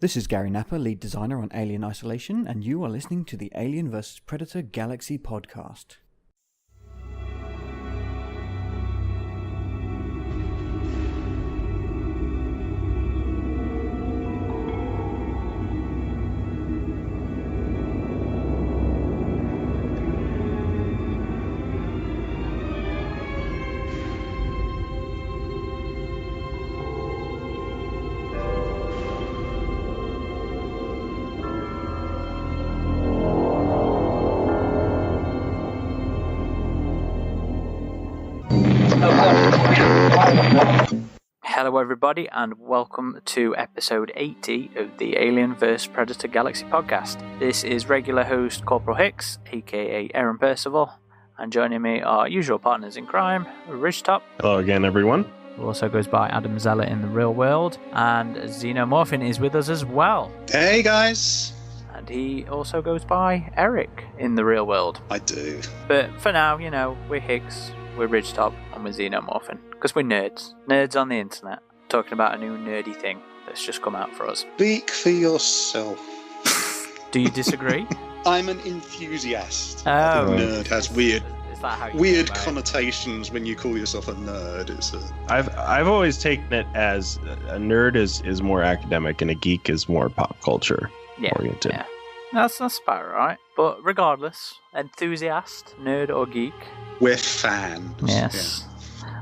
This is Gary Napper, lead designer on Alien Isolation, and you are listening to the Alien vs. Predator Galaxy podcast. Hello everybody and welcome to episode 80 of the Alien vs. Predator Galaxy podcast. This is regular host Corporal Hicks, aka Aaron Percival, and joining me are usual partners in crime, Ridgetop. Hello again everyone. Who also goes by Adam Zeller in the real world, and Xenomorphin is with us as well. Hey guys! And he also goes by Eric in the real world. I do. But for now, you know, we're Hicks, we're Ridgetop, and we're Xenomorphin. Because we're nerds. Nerds on the internet. Talking about a new nerdy thing that's just come out for us. Speak for yourself. Do you disagree? I'm an enthusiast. Oh. I think nerd has weird Is that how you weird feel about connotations when you call yourself a nerd. It's I've always taken it as a nerd is more academic and a geek is more pop culture oriented. Yeah. That's about right. But regardless, enthusiast, nerd or geek. We're fans. Yes. Yeah.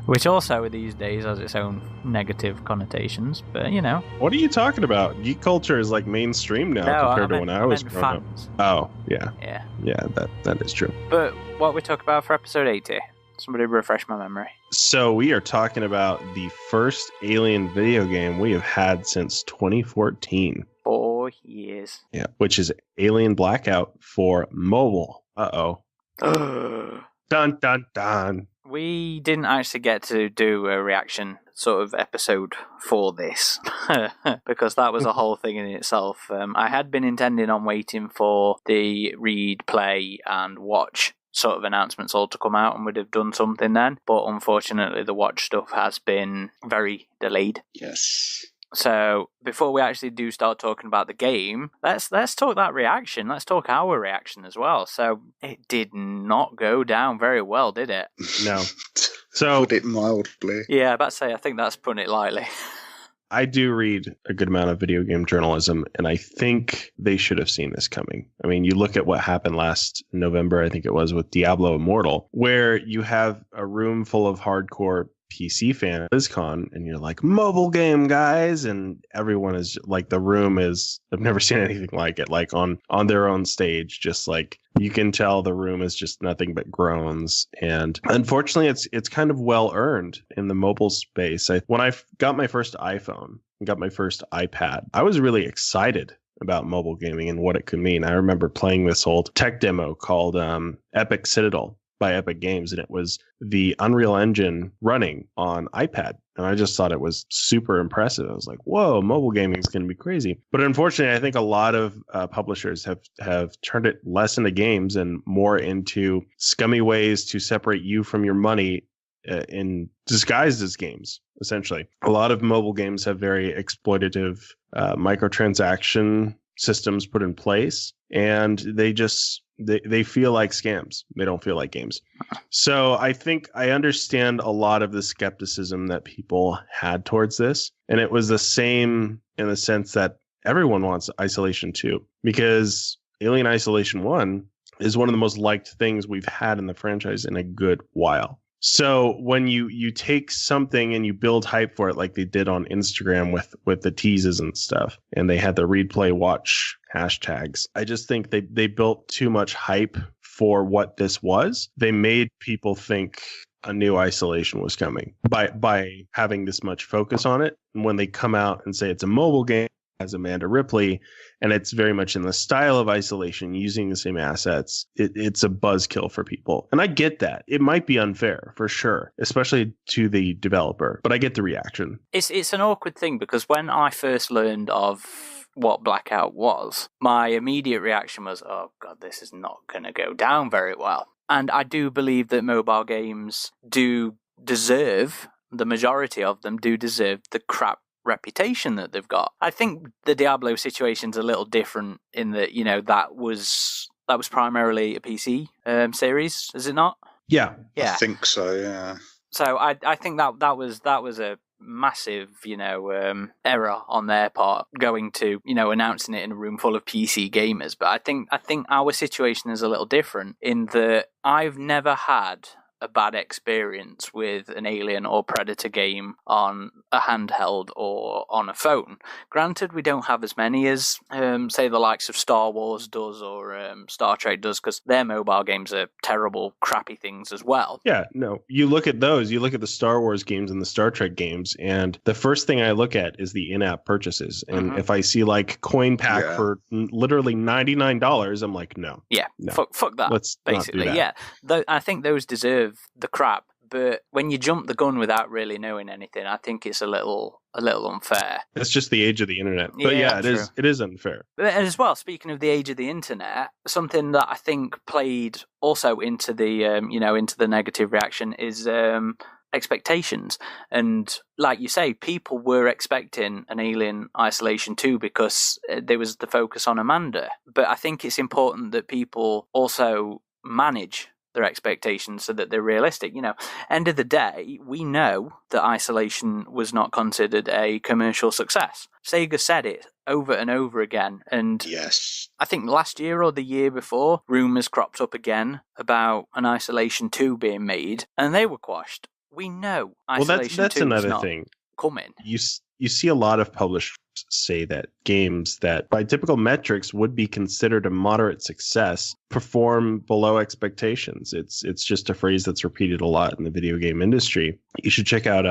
Which also these days has its own negative connotations, but you know. What are you talking about? Geek culture is like mainstream now compared to when I was growing up. Oh, yeah. Yeah. Yeah, that is true. But what we talk about for episode 80? Somebody refresh my memory. So we are talking about the first Alien video game we have had since 2014. 4 years. Yeah, which is Alien Blackout for mobile. Uh-oh. Dun, dun, dun. We didn't actually get to do a reaction sort of episode for this because that was a whole thing in itself. I had been intending on waiting for the read, play and watch sort of announcements all to come out and would have done something then, but unfortunately the watch stuff has been very delayed. Yes. So before we actually do start talking about the game, let's talk that reaction. Let's talk our reaction as well. So it did not go down very well, did it? No. So put it mildly. Yeah, about to say I think that's putting it lightly. I do read a good amount of video game journalism, and I think they should have seen this coming. I mean, you look at what happened last November, I think it was, with Diablo Immortal, where you have a room full of hardcore PC fan at BlizzCon, and you're like, mobile game, guys, and everyone is like, the room is, I've never seen anything like it, like on their own stage, just like, you can tell the room is just nothing but groans. And unfortunately, it's kind of well earned in the mobile space. When I got my first iPhone and got my first iPad, I was really excited about mobile gaming and what it could mean. I remember playing this old tech demo called Epic Citadel by Epic Games, and it was the Unreal Engine running on iPad. And I just thought it was super impressive. I was like, whoa, mobile gaming is going to be crazy. But unfortunately, I think a lot of publishers have turned it less into games and more into scummy ways to separate you from your money in disguised as games, essentially. A lot of mobile games have very exploitative microtransaction systems put in place, and they feel like scams. They don't feel like games. So I think I understand a lot of the skepticism that people had towards this. And it was the same in the sense that everyone wants Isolation 2, because Alien Isolation 1 is one of the most liked things we've had in the franchise in a good while. So when you take something and you build hype for it, like they did on Instagram with the teases and stuff, and they had the read, play, watch hashtags, I just think they built too much hype for what this was. They made people think a new Isolation was coming by having this much focus on it. And when they come out and say it's a mobile game, as Amanda Ripley, and it's very much in the style of Isolation, using the same assets, it's a buzzkill for people. And I get that. It might be unfair, for sure, especially to the developer, but I get the reaction. It's an awkward thing, because when I first learned of what Blackout was, my immediate reaction was, oh god, this is not going to go down very well. And I do believe that mobile games do deserve, the majority of them do deserve the crap reputation that they've got. I think the Diablo situation's a little different in that, that was primarily a PC series, is it not? Yeah. I think so, yeah. So I think that was a massive, error on their part, going to, announcing it in a room full of PC gamers. But I think our situation is a little different in that I've never had a bad experience with an Alien or Predator game on a handheld or on a phone. Granted, we don't have as many as, say, the likes of Star Wars does or Star Trek does, because their mobile games are terrible, crappy things as well. Yeah, no. You look at those, you look at the Star Wars games and the Star Trek games, and the first thing I look at is the in-app purchases. And if I see like coin pack for literally $99, I'm like, no. Yeah, no. Fuck that. Let's basically, not do that. Yeah. I think those deserve the crap, but when you jump the gun without really knowing anything, I think it's a little unfair. It's just the age of the internet. But it is unfair. But as well, speaking of the age of the internet, something that I think played also into the into the negative reaction is expectations. And like you say, people were expecting an Alien Isolation 2 because there was the focus on Amanda. But I think it's important that people also manage their expectations so that they're realistic. End of the day, we know that Isolation was not considered a commercial success. Sega said it over and over again, and yes, I think last year or the year before, rumours cropped up again about an Isolation 2 being made, and they were quashed. We know Isolation 2 that's is another not thing coming. You see a lot of publishers say that games that by typical metrics would be considered a moderate success perform below expectations. It's just a phrase that's repeated a lot in the video game industry. You should check out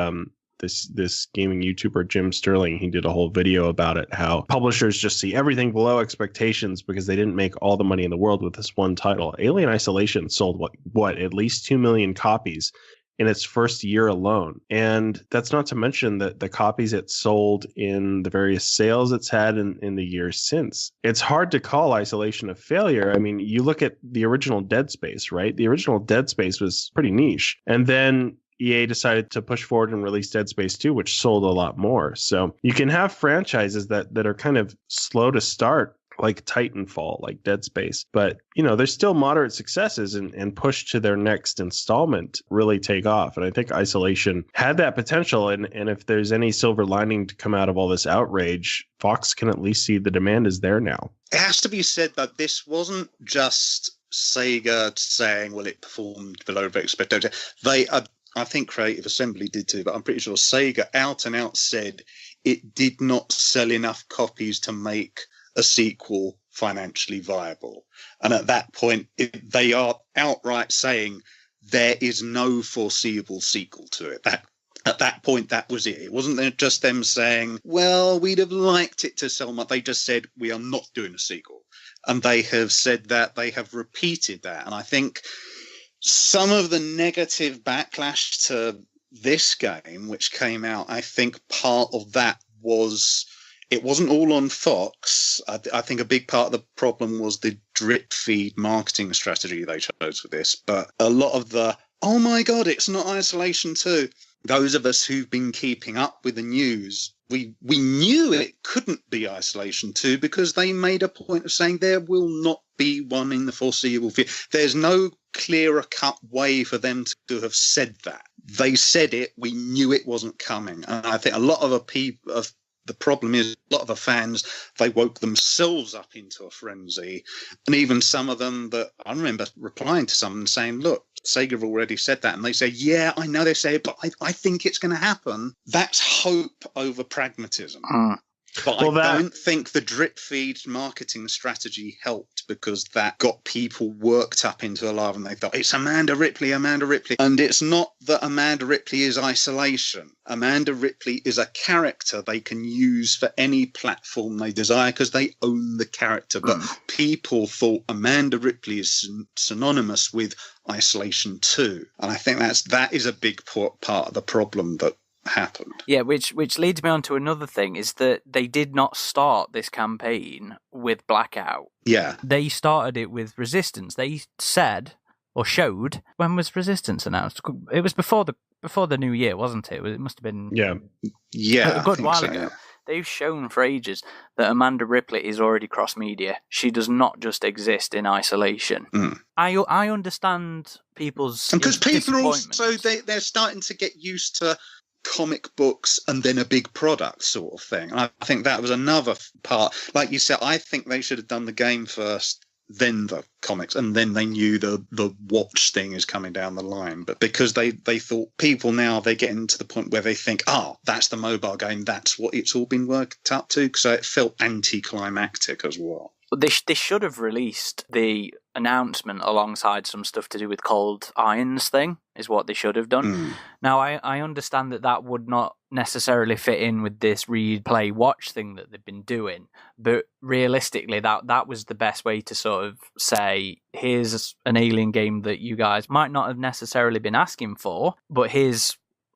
this gaming YouTuber Jim Sterling. He did a whole video about it, how publishers just see everything below expectations because they didn't make all the money in the world with this one title. Alien Isolation sold what at least 2 million copies in its first year alone. And that's not to mention the copies it sold in the various sales it's had in the years since. It's hard to call Isolation a failure. I mean, you look at the original Dead Space, right? The original Dead Space was pretty niche. And then EA decided to push forward and release Dead Space 2, which sold a lot more. So you can have franchises that are kind of slow to start, like Titanfall, like Dead Space. But, there's still moderate successes and push to their next installment really take off. And I think Isolation had that potential. And if there's any silver lining to come out of all this outrage, Fox can at least see the demand is there now. It has to be said that this wasn't just Sega saying, well, it performed below expectation. I think Creative Assembly did too, but I'm pretty sure Sega out and out said it did not sell enough copies to make a sequel financially viable. And at that point, they are outright saying there is no foreseeable sequel to it. At that point, that was it. It wasn't just them saying, well, we'd have liked it to sell much. They just said, we are not doing a sequel. And they have said that, they have repeated that. And I think some of the negative backlash to this game, which came out, I think part of that was it wasn't all on Fox. I think a big part of the problem was the drip feed marketing strategy they chose for this. But a lot of oh my God, it's not Isolation 2. Those of us who've been keeping up with the news, we knew it couldn't be Isolation 2 because they made a point of saying there will not be one in the foreseeable future. There's no clearer cut way for them to have said that. They said it, we knew it wasn't coming. And I think a lot of the problem is a lot of the fans, they woke themselves up into a frenzy. And even some of them that I remember replying to someone saying, look, Sega have already said that. And they say, yeah, I know they say it, but I think it's going to happen. That's hope over pragmatism. But I don't think the drip feed marketing strategy helped because that got people worked up into a love and they thought, it's Amanda Ripley. And it's not that Amanda Ripley is Isolation. Amanda Ripley is a character they can use for any platform they desire because they own the character. But people thought Amanda Ripley is synonymous with Isolation 2. And I think that is a big part of the problem that happened. Yeah, which leads me on to another thing, is that they did not start this campaign with Blackout. Yeah. They started it with Resistance. They said or showed. When was Resistance announced? It was before the new year, wasn't it? It must have been Yeah, a good while ago. Yeah. They've shown for ages that Amanda Ripley is already cross-media. She does not just exist in isolation. I understand people's because people are also they're starting to get used to comic books and then a big product sort of thing. And I think that was another part. Like you said, I think they should have done the game first, then the comics, and then they knew the watch thing is coming down the line. But because they thought people now, they're getting to the point where they think, that's the mobile game, that's what it's all been worked up to. So it felt anticlimactic as well. They should have released the announcement alongside some stuff to do with Cold Irons thing, is what they should have done. Now, I understand that would not necessarily fit in with this read, play, watch thing that they've been doing, but realistically, that was the best way to sort of say, here's an Alien game that you guys might not have necessarily been asking for, but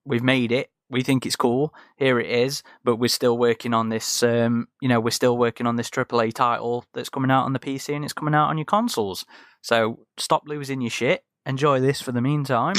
we've made it. We think it's cool. Here it is, but we're still working on this. We're still working on this AAA title that's coming out on the PC and it's coming out on your consoles. So stop losing your shit. Enjoy this for the meantime.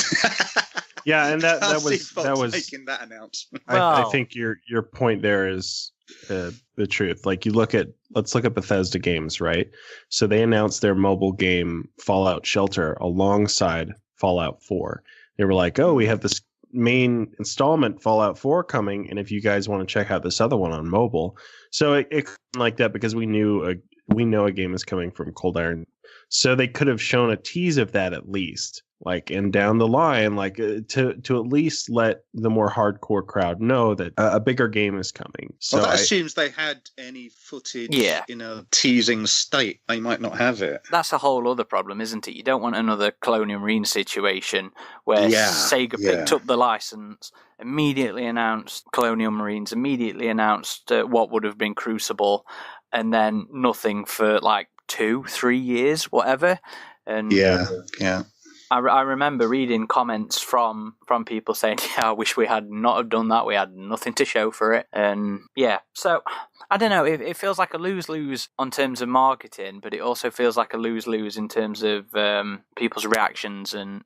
Yeah, and that was making that announcement. I think your point there is the truth. Like let's look at Bethesda games, right? So they announced their mobile game Fallout Shelter alongside Fallout 4. They were like, we have this main installment Fallout 4 coming, and if you guys want to check out this other one on mobile. So it like that because we know a game is coming from Cold Iron, so they could have shown a tease of that at least, like, and down the line, like to at least let the more hardcore crowd know that a bigger game is coming. So that assumes they had any footage in a teasing state. They might not have it. That's a whole other problem, isn't it? You don't want another Colonial Marine situation where Sega picked up the license, immediately announced Colonial Marines, immediately announced what would have been Crucible, and then nothing for like 2-3 years, whatever. And I remember reading comments from people saying, I wish we had not have done that. We had nothing to show for it. And so I don't know. It feels like a lose-lose on terms of marketing, but it also feels like a lose-lose in terms of people's reactions. And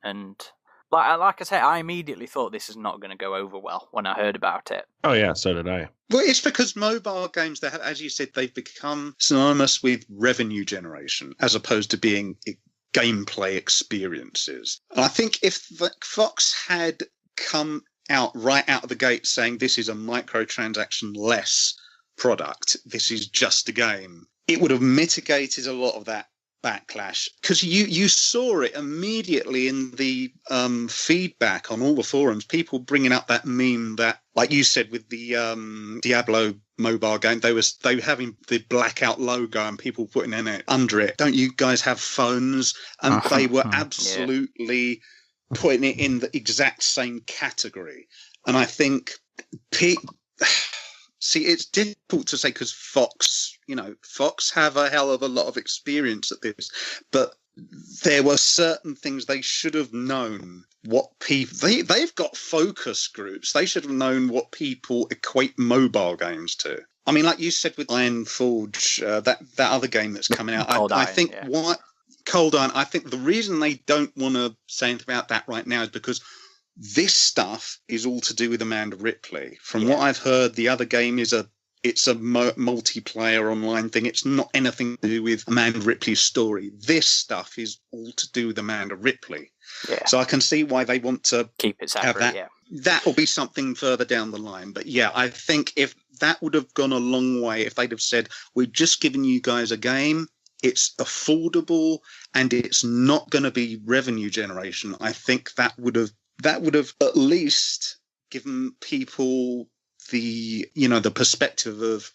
like I say, I immediately thought this is not going to go over well when I heard about it. Oh, yeah, so did I. Well, it's because mobile games, as you said, they've become synonymous with revenue generation as opposed to being gameplay experiences. And I think if Fox had come out right out of the gate saying this is a microtransaction less product, this is just a game, it would have mitigated a lot of that backlash, because you saw it immediately in the feedback on all the forums, people bringing up that meme that, like you said, with the Diablo mobile game, they were having the Blackout logo and people putting in it under it, don't you guys have phones? And they were absolutely putting it in the exact same category. And I think see, it's difficult to say because Fox have a hell of a lot of experience at this, but there were certain things they should have known what people, they've got focus groups. They should have known what people equate mobile games to. I mean, like you said with Iron Forge, that other game that's coming out, I think Cold Iron, I think the reason they don't want to say anything about that right now is because this stuff is all to do with Amanda Ripley. From what I've heard, the other game is it's a multiplayer online thing. It's not anything to do with Amanda Ripley's story. This stuff is all to do with Amanda Ripley. Yeah. So I can see why they want to keep it separate. Have that. That will be something further down the line. But yeah, I think if that would have gone a long way, if they'd have said, we're just giving you guys a game, it's affordable, and it's not going to be revenue generation, I think that would have at least given people the perspective of,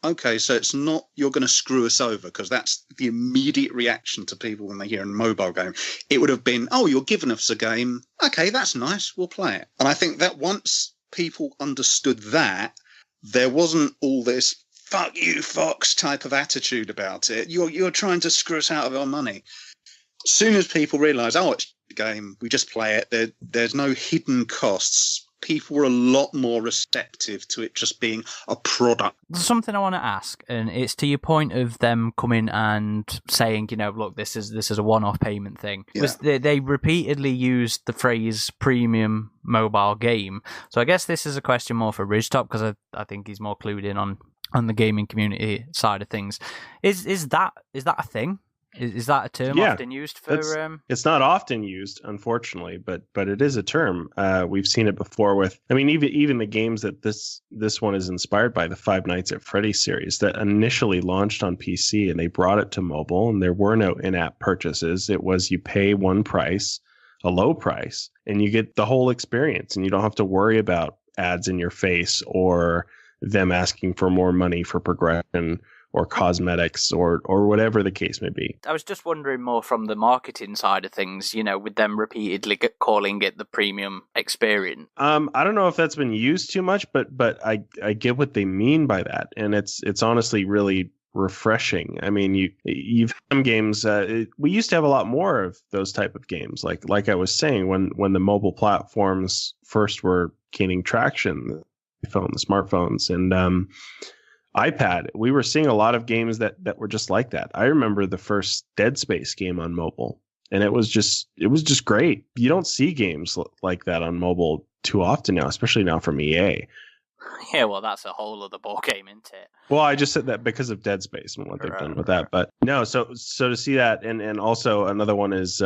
okay, so it's not you're going to screw us over, because that's the immediate reaction to people when they hear a mobile game. It would have been, you're giving us a game. Okay, that's nice. We'll play it. And I think that once people understood that, there wasn't all this fuck you, Fox type of attitude about it. You're trying to screw us out of our money. As soon as people realise, it's a game, we just play it. There's no hidden costs. people were a lot more receptive to it just being a product. There's something I want to ask, and it's to your point of them coming and saying, look, this is a one-off payment thing. Yeah. Was they repeatedly used the phrase premium mobile game. So I guess this is a question more for Ridgetop, because I think he's more clued in on the gaming community side of things. Is that a thing? Is that a term often used for? It's not often used, unfortunately, but it is a term. We've seen it before with. I mean, even the games that this one is inspired by, the Five Nights at Freddy's series that initially launched on PC and they brought it to mobile, and there were no in-app purchases. It was you pay one price, a low price, and you get the whole experience, and you don't have to worry about ads in your face or them asking for more money for progression or cosmetics or whatever the case may be. I was just wondering more from the marketing side of things, with them repeatedly calling it the premium experience. I don't know if that's been used too much, but I get what they mean by that. And it's honestly really refreshing. I mean, you've had some games, we used to have a lot more of those type of games. Like I was saying, when the mobile platforms first were gaining traction, the smartphones, and iPad, we were seeing a lot of games that were just like that. I remember the first Dead Space game on mobile, and it was just great. You don't see games like that on mobile too often now, especially now from EA. Yeah, well, that's a whole other ball game, isn't it? Well, I just said that because of Dead Space and what they've done with that. But no, so to see that, and also another one is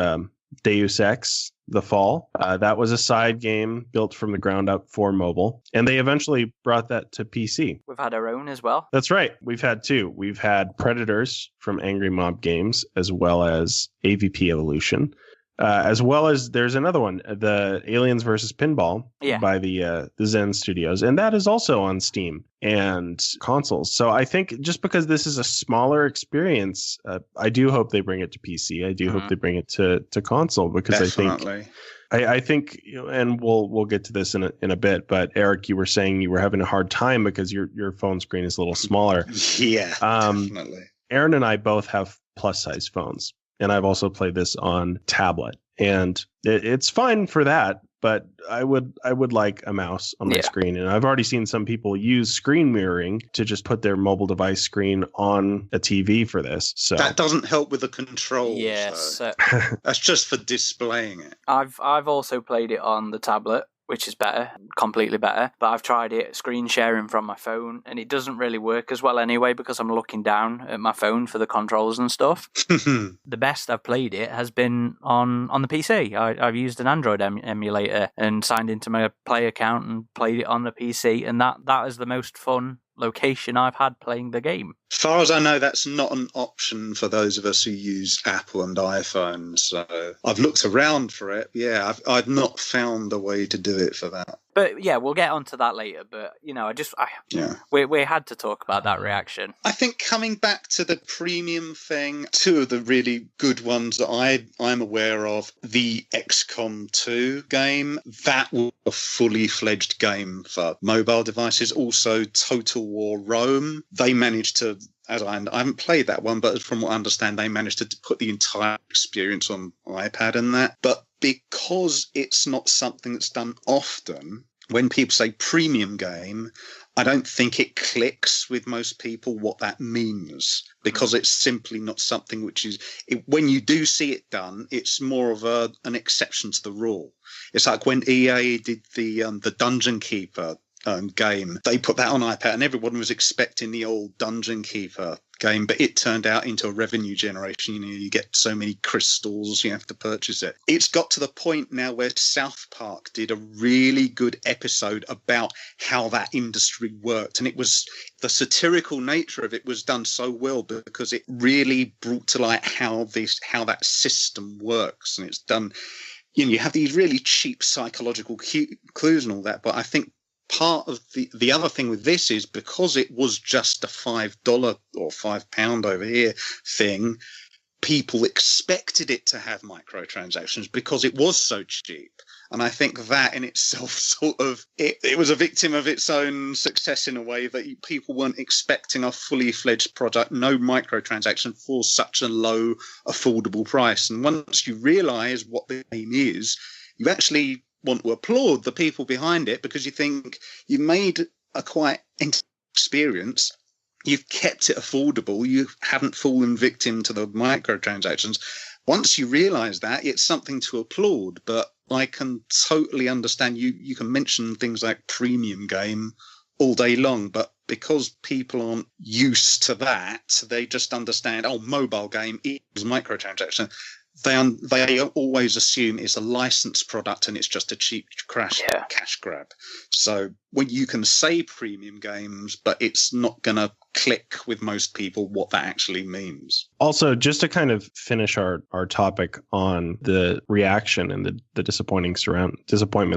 Deus Ex: The Fall. That was a side game built from the ground up for mobile, and they eventually brought that to PC. We've had our own as well. That's right. We've had two. We've had Predators from Angry Mob Games, as well as AvP Evolution, as well as there's another one, the Aliens versus Pinball by the Zen Studios, and that is also on Steam and consoles. So I think just because this is a smaller experience, I do hope they bring it to PC. I do hope they bring it to console, because Definitely. I think, and we'll get to this in a bit, but Eric, you were saying you were having a hard time because your phone screen is a little smaller. Yeah, definitely. Aaron and I both have plus size phones, and I've also played this on tablet, and it's fine for that. But I would like a mouse on my screen. And I've already seen some people use screen mirroring to just put their mobile device screen on a TV for this. So that doesn't help with the controls. Yes. That's just for displaying it. I've also played it on the tablet, which is better, completely better. But I've tried it screen sharing from my phone, and it doesn't really work as well anyway, because I'm looking down at my phone for the controls and stuff. The best I've played it has been on the PC. I've used an Android emulator and signed into my Play account and played it on the PC, and that is the most fun location I've had playing the game. As far as I know, that's not an option for those of us who use Apple and iPhone. So I've looked around for it. Yeah, I've not found a way to do it for that. But yeah, we'll get onto that later. But we had to talk about that reaction. I think coming back to the premium thing, two of the really good ones that I'm aware of, the XCOM 2 game, that was a fully fledged game for mobile devices. Also, Total War Rome, they managed to, I haven't played that one, but from what I understand, they managed to put the entire experience on iPad and that. But because it's not something that's done often, when people say premium game, I don't think it clicks with most people what that means, because it's simply not something which is, when you do see it done, it's more of an exception to the rule. It's like when EA did the Dungeon Keeper game, they put that on iPad and everyone was expecting the old Dungeon Keeper game, but it turned out into a revenue generation. You get so many crystals, you have to purchase it. It's got to the point now where South Park did a really good episode about how that industry worked, and it was, the satirical nature of it was done so well because it really brought to light how that system works. And it's done, you have these really cheap psychological clues and all that, but I think part of the other thing with this is because it was just a $5 or £5 over here thing, people expected it to have microtransactions because it was so cheap. And I think that in itself sort of, it was a victim of its own success in a way that people weren't expecting a fully fledged product, no microtransaction for such a low affordable price. And once you realize what the game is, you actually want to applaud the people behind it, because you think you made a quite experience. You've kept it affordable. You haven't fallen victim to the microtransactions. Once you realise that, it's something to applaud. But I can totally understand you can mention things like premium game all day long, but because people aren't used to that, they just understand, mobile game is microtransaction. They always assume it's a licensed product and it's just a cheap cash grab. So when you can say premium games, but it's not going to click with most people what that actually means. Also, just to kind of finish our topic on the reaction and the disappointment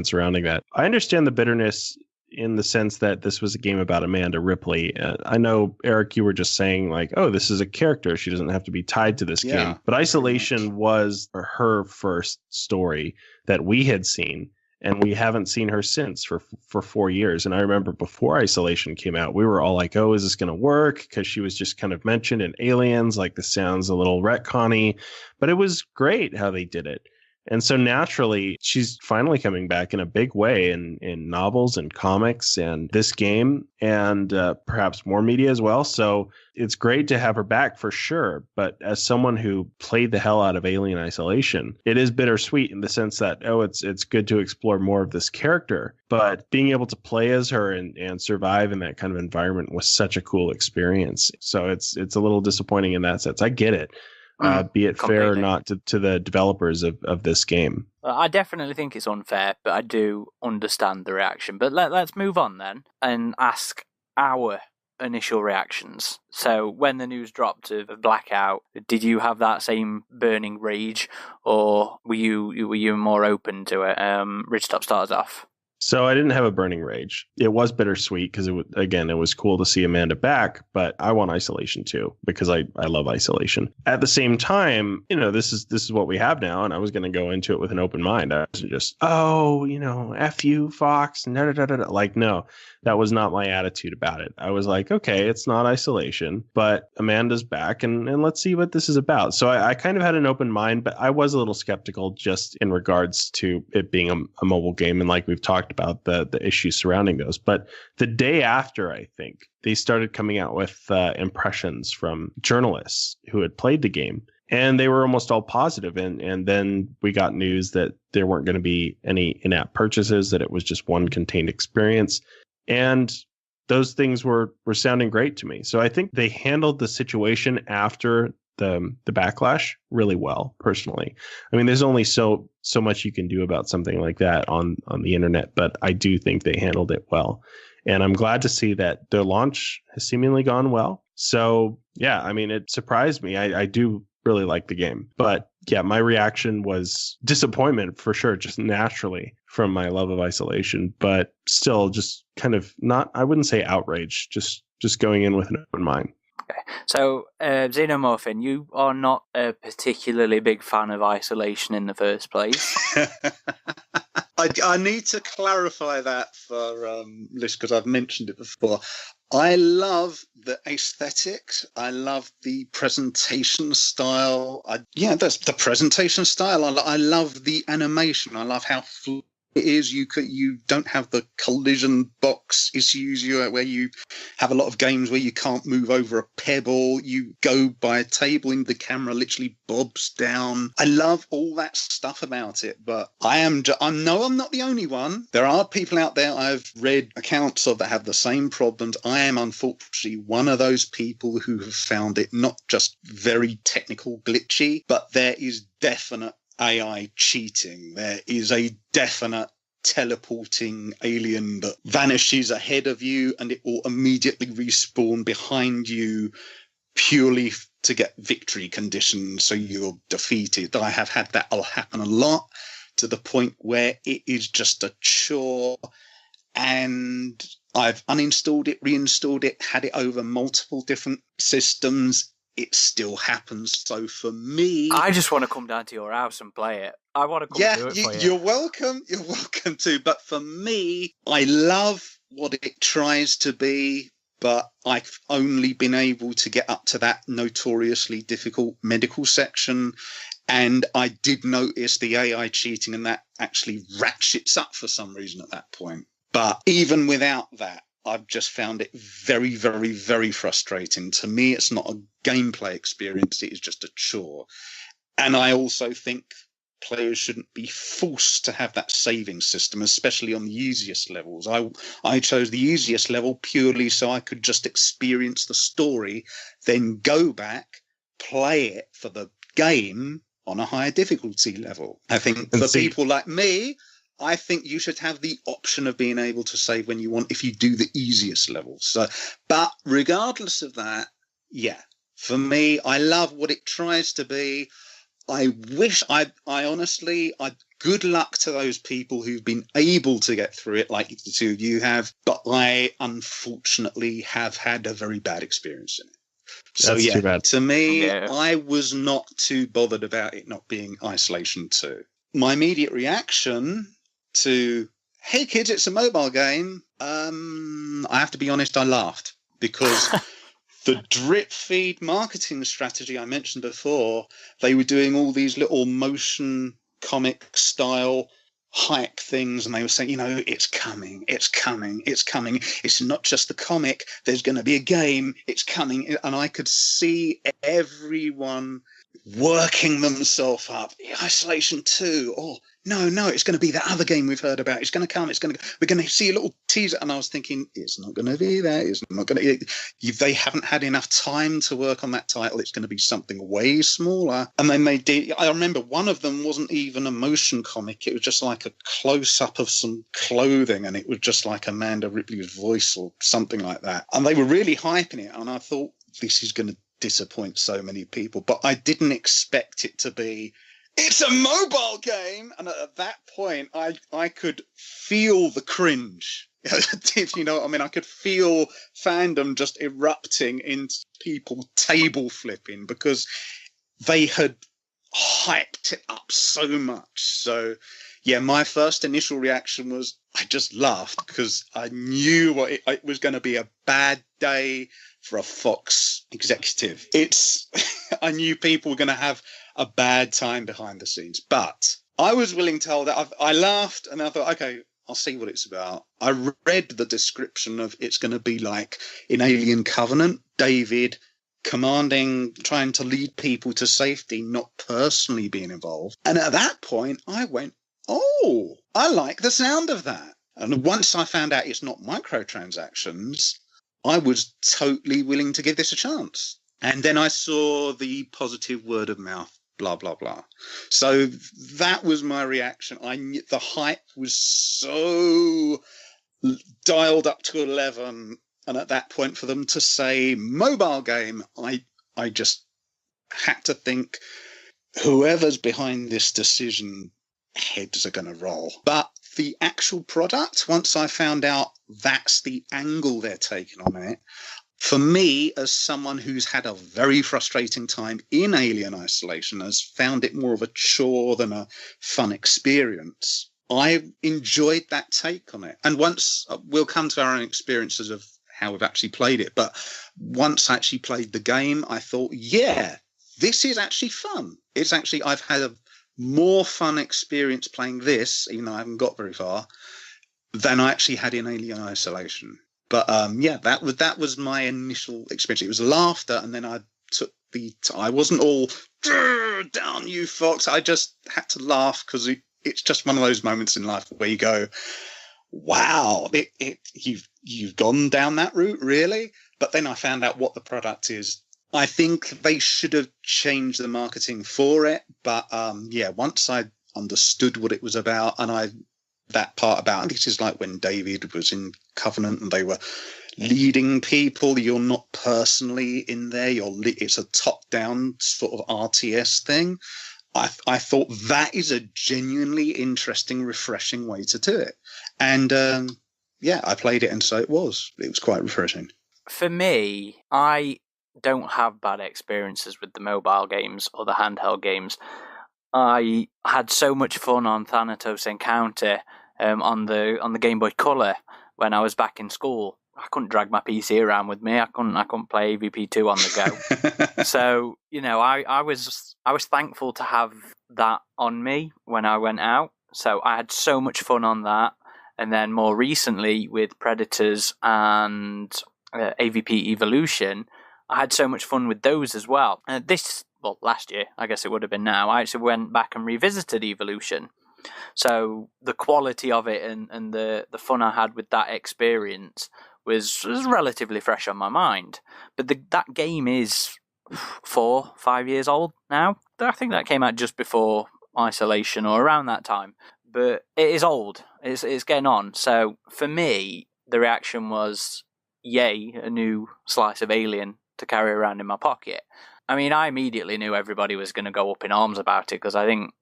surrounding that, I understand the bitterness in the sense that this was a game about Amanda Ripley. I know, Eric, you were just saying like, oh, this is a character. She doesn't have to be tied to this game. But Isolation was her first story that we had seen, and we haven't seen her since for 4 years. And I remember before Isolation came out, we were all like, oh, is this going to work? Because she was just kind of mentioned in Aliens, like this sounds a little retconny. But it was great how they did it. And so naturally, she's finally coming back in a big way in novels and comics and this game and perhaps more media as well. So it's great to have her back for sure. But as someone who played the hell out of Alien Isolation, it is bittersweet in the sense that, it's good to explore more of this character. But being able to play as her and survive in that kind of environment was such a cool experience. So it's a little disappointing in that sense. I get it. Be it completely fair or not to the developers of this game. I definitely think it's unfair, but I do understand the reaction. But let's move on then and ask our initial reactions. So when the news dropped of Blackout, did you have that same burning rage, or were you more open to it? Rich Top starts off. So I didn't have a burning rage. It was bittersweet because it was cool to see Amanda back, but I want Isolation too because I love Isolation. At the same time, this is what we have now, and I was going to go into it with an open mind. I wasn't just, F you, Fox, like, no, that was not my attitude about it. I was like, okay, it's not Isolation, but Amanda's back, and let's see what this is about. So I kind of had an open mind, but I was a little skeptical just in regards to it being a mobile game, and like we've talked about the issues surrounding those. But the day after, I think, they started coming out with impressions from journalists who had played the game, and they were almost all positive. And then we got news that there weren't going to be any in-app purchases, that it was just one contained experience. And those things were sounding great to me. So I think they handled the situation after the backlash really well, personally. I mean, there's only so much you can do about something like that on the internet, but I do think they handled it well. And I'm glad to see that their launch has seemingly gone well. So yeah, I mean, it surprised me. I do really like the game. But yeah, my reaction was disappointment for sure, just naturally from my love of Isolation, but still just kind of not, I wouldn't say outrage, just going in with an open mind. Okay. So, Xenomorphin, you are not a particularly big fan of Isolation in the first place. I need to clarify that for Liz, because I've mentioned it before. I love the aesthetics. I love the presentation style. That's the presentation style. I love the animation. I love how fluid it is. You don't have the collision box issues where you have a lot of games where you can't move over a pebble. You go by a table and the camera literally bobs down. I love all that stuff about it, but I'm not the only one. There are people out there I've read accounts of that have the same problems. I am unfortunately one of those people who have found it not just very technical glitchy, but there is definite AI cheating. There is a definite teleporting alien that vanishes ahead of you and it will immediately respawn behind you purely to get victory conditions so you're defeated. I have had that happen a lot, to the point where it is just a chore, and I've uninstalled it, reinstalled it, had it over multiple different systems. It still happens. So for me, I just want to come down to your house and play it. I want to come do it for you. You're welcome. You're welcome to. But for me, I love what it tries to be, but I've only been able to get up to that notoriously difficult medical section. And I did notice the AI cheating, and that actually ratchets up for some reason at that point. But even without that, I've just found it very, very, very frustrating. To me, it's not a gameplay experience. It is just a chore. And I also think players shouldn't be forced to have that saving system, especially on the easiest levels. I chose the easiest level purely so I could just experience the story, then go back, play it for the game on a higher difficulty level. I think for people like me, I think you should have the option of being able to save when you want if you do the easiest levels. So, but regardless of that, yeah, for me, I love what it tries to be. I wish I honestly, good luck to those people who've been able to get through it like the two of you have, but I unfortunately have had a very bad experience in it. So That's too bad. To me, I was not too bothered about it not being Isolation 2. My immediate reaction to, hey kids, it's a mobile game, I have to be honest, I laughed because the drip feed marketing strategy I mentioned before, they were doing all these little motion comic style hype things, and they were saying, you know, it's coming, it's coming, it's coming. It's not just the comic, there's going to be a game, it's coming. And I could see everyone working themselves up. Isolation 2, oh, no, it's going to be that other game we've heard about. It's going to come. We're going to see a little teaser. And I was thinking, it's not going to be that. It's not going to. They haven't had enough time to work on that title. It's going to be something way smaller. And then they did. I remember one of them wasn't even a motion comic. It was just like a close up of some clothing, and it was just like Amanda Ripley's voice or something like that. And they were really hyping it. And I thought, this is going to disappoint so many people. But I didn't expect it to be, it's a mobile game. And at that point, I could feel the cringe. If you know what I mean, I could feel fandom just erupting into people table flipping because they had hyped it up so much. So, yeah, my first initial reaction was I just laughed because I knew it was going to be a bad day for a Fox executive. I knew people were going to have a bad time behind the scenes, but I was willing to hold that. I laughed and I thought, okay, I'll see what it's about. I read the description of it's going to be like in Alien Covenant, David trying to lead people to safety, not personally being involved. And at that point, I went, oh, I like the sound of that. And once I found out it's not microtransactions, I was totally willing to give this a chance. And then I saw the positive word of mouth, blah, blah, blah. So that was my reaction. The hype was so dialed up to 11. And at that point, for them to say mobile game, I just had to think, whoever's behind this decision, heads are going to roll. But the actual product, once I found out that's the angle they're taking on it, for me, as someone who's had a very frustrating time in Alien Isolation, has found it more of a chore than a fun experience, I enjoyed that take on it. And once we'll come to our own experiences of how we've actually played it, but once I actually played the game, I thought, yeah, this is actually fun. I've had a more fun experience playing this, even though I haven't got very far, than I actually had in Alien Isolation. But yeah, that was my initial experience. It was laughter, and then I wasn't all down you Fox. I just had to laugh because it's just one of those moments in life where you go, wow, you've gone down that route, really? But then I found out what the product is. I think they should have changed the marketing for it. But yeah, once I understood what it was about, and that part about, this is like when David was in Covenant and they were leading people. You're not personally in there. It's a top-down sort of RTS thing. I thought that is a genuinely interesting, refreshing way to do it. And yeah, I played it, and so it was quite refreshing. For me, I don't have bad experiences with the mobile games or the handheld games. I had so much fun on Thanatos Encounter on the Game Boy Color when I was back in school. I couldn't drag my PC around with me. I couldn't play AvP 2 on the go. So, I was thankful to have that on me when I went out. So I had so much fun on that. And then more recently with Predators and AvP Evolution, I had so much fun with those as well. Last year, I guess it would have been now, I actually went back and revisited Evolution. So the quality of it and the fun I had with that experience was relatively fresh on my mind. But that game is 4-5 years old now. I think that came out just before Isolation or around that time. But it is old. It's getting on. So for me, the reaction was, yay, a new slice of Alien to carry around in my pocket. I mean, I immediately knew everybody was going to go up in arms about it, because I think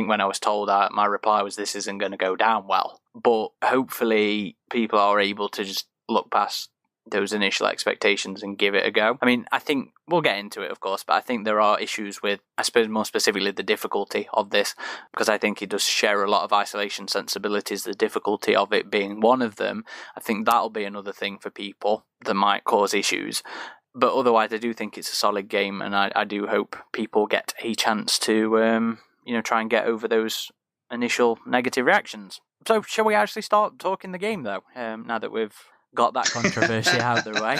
when I was told that, my reply was, this isn't going to go down well. But hopefully people are able to just look past those initial expectations and give it a go. I mean, I think we'll get into it, of course, but I think there are issues with, I suppose more specifically, the difficulty of this, because I think it does share a lot of Isolation sensibilities, the difficulty of it being one of them. I think that'll be another thing for people that might cause issues. But otherwise, I do think it's a solid game, and I do hope people get a chance to, try and get over those initial negative reactions. So, shall we actually start talking the game, though, now that we've got that controversy out of the way?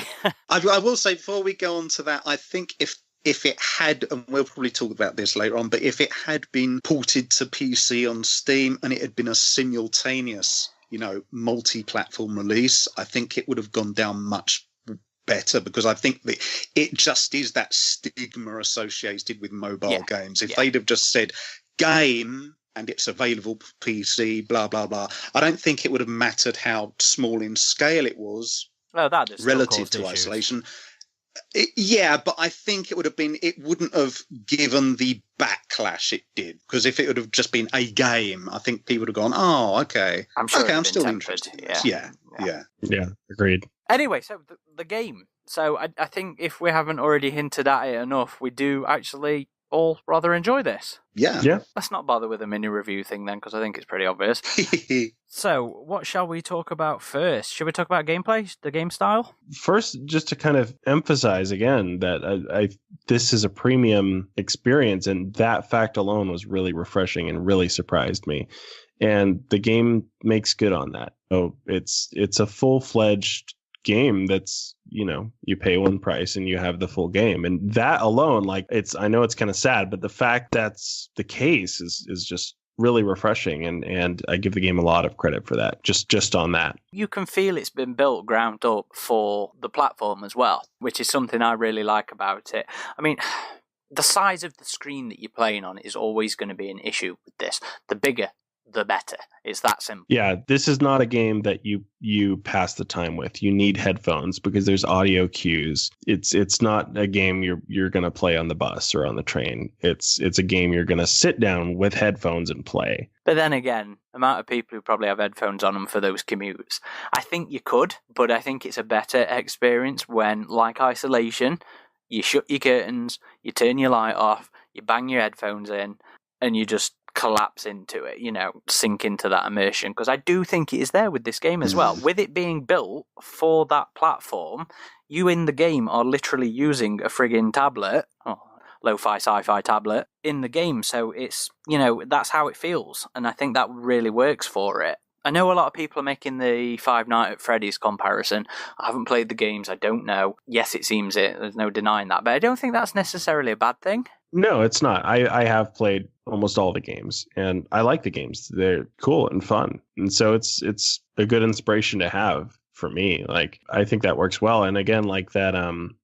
I will say, before we go on to that, I think if it had, and we'll probably talk about this later on, but if it had been ported to PC on Steam and it had been a simultaneous, multi-platform release, I think it would have gone down much better, because I think that it just is that stigma associated with mobile games. If they'd have just said game and it's available for PC, blah, blah, blah, I don't think it would have mattered how small in scale it was relative to Isolation. But I think it wouldn't have given the backlash it did, because if it would have just been a game, I think people would have gone, oh, okay. I'm still interested. Yeah, agreed. Anyway, so the game. So I think if we haven't already hinted at it enough, we do actually all rather enjoy this. Yeah. Let's not bother with a mini review thing then, because I think it's pretty obvious. So, what shall we talk about first? Should we talk about gameplay, the game style? First, just to kind of emphasize again that this is a premium experience, and that fact alone was really refreshing and really surprised me. And the game makes good on that. So it's a full-fledged game that's, you pay one price and you have the full game. And that alone, I know it's kind of sad, but the fact that's the case is just really refreshing, and I give the game a lot of credit for that, just on that. You can feel it's been built ground up for the platform as well, which is something I really like about it. I mean, the size of the screen that you're playing on is always going to be an issue with this. The bigger, the better. It's that simple. Yeah, this is not a game that you pass the time with. You need headphones because there's audio cues. It's not a game you're going to play on the bus or on the train. It's a game you're going to sit down with headphones and play. But then again, the amount of people who probably have headphones on them for those commutes, I think you could, but I think it's a better experience when, like Isolation, you shut your curtains, you turn your light off, you bang your headphones in, and you just collapse into it, sink into that immersion, because I do think it is there with this game as well. With it being built for that platform, you in the game are literally using a friggin' tablet, lo-fi sci-fi tablet, in the game, so it's, that's how it feels, and I think that really works for it. I know a lot of people are making the Five Nights at Freddy's comparison. I haven't played the games, I don't know. Yes, it seems it, there's no denying that, but I don't think that's necessarily a bad thing. No, it's not. I have played almost all the games, and I like the games. They're cool and fun, and so it's a good inspiration to have for me. I think that works well. And again, like that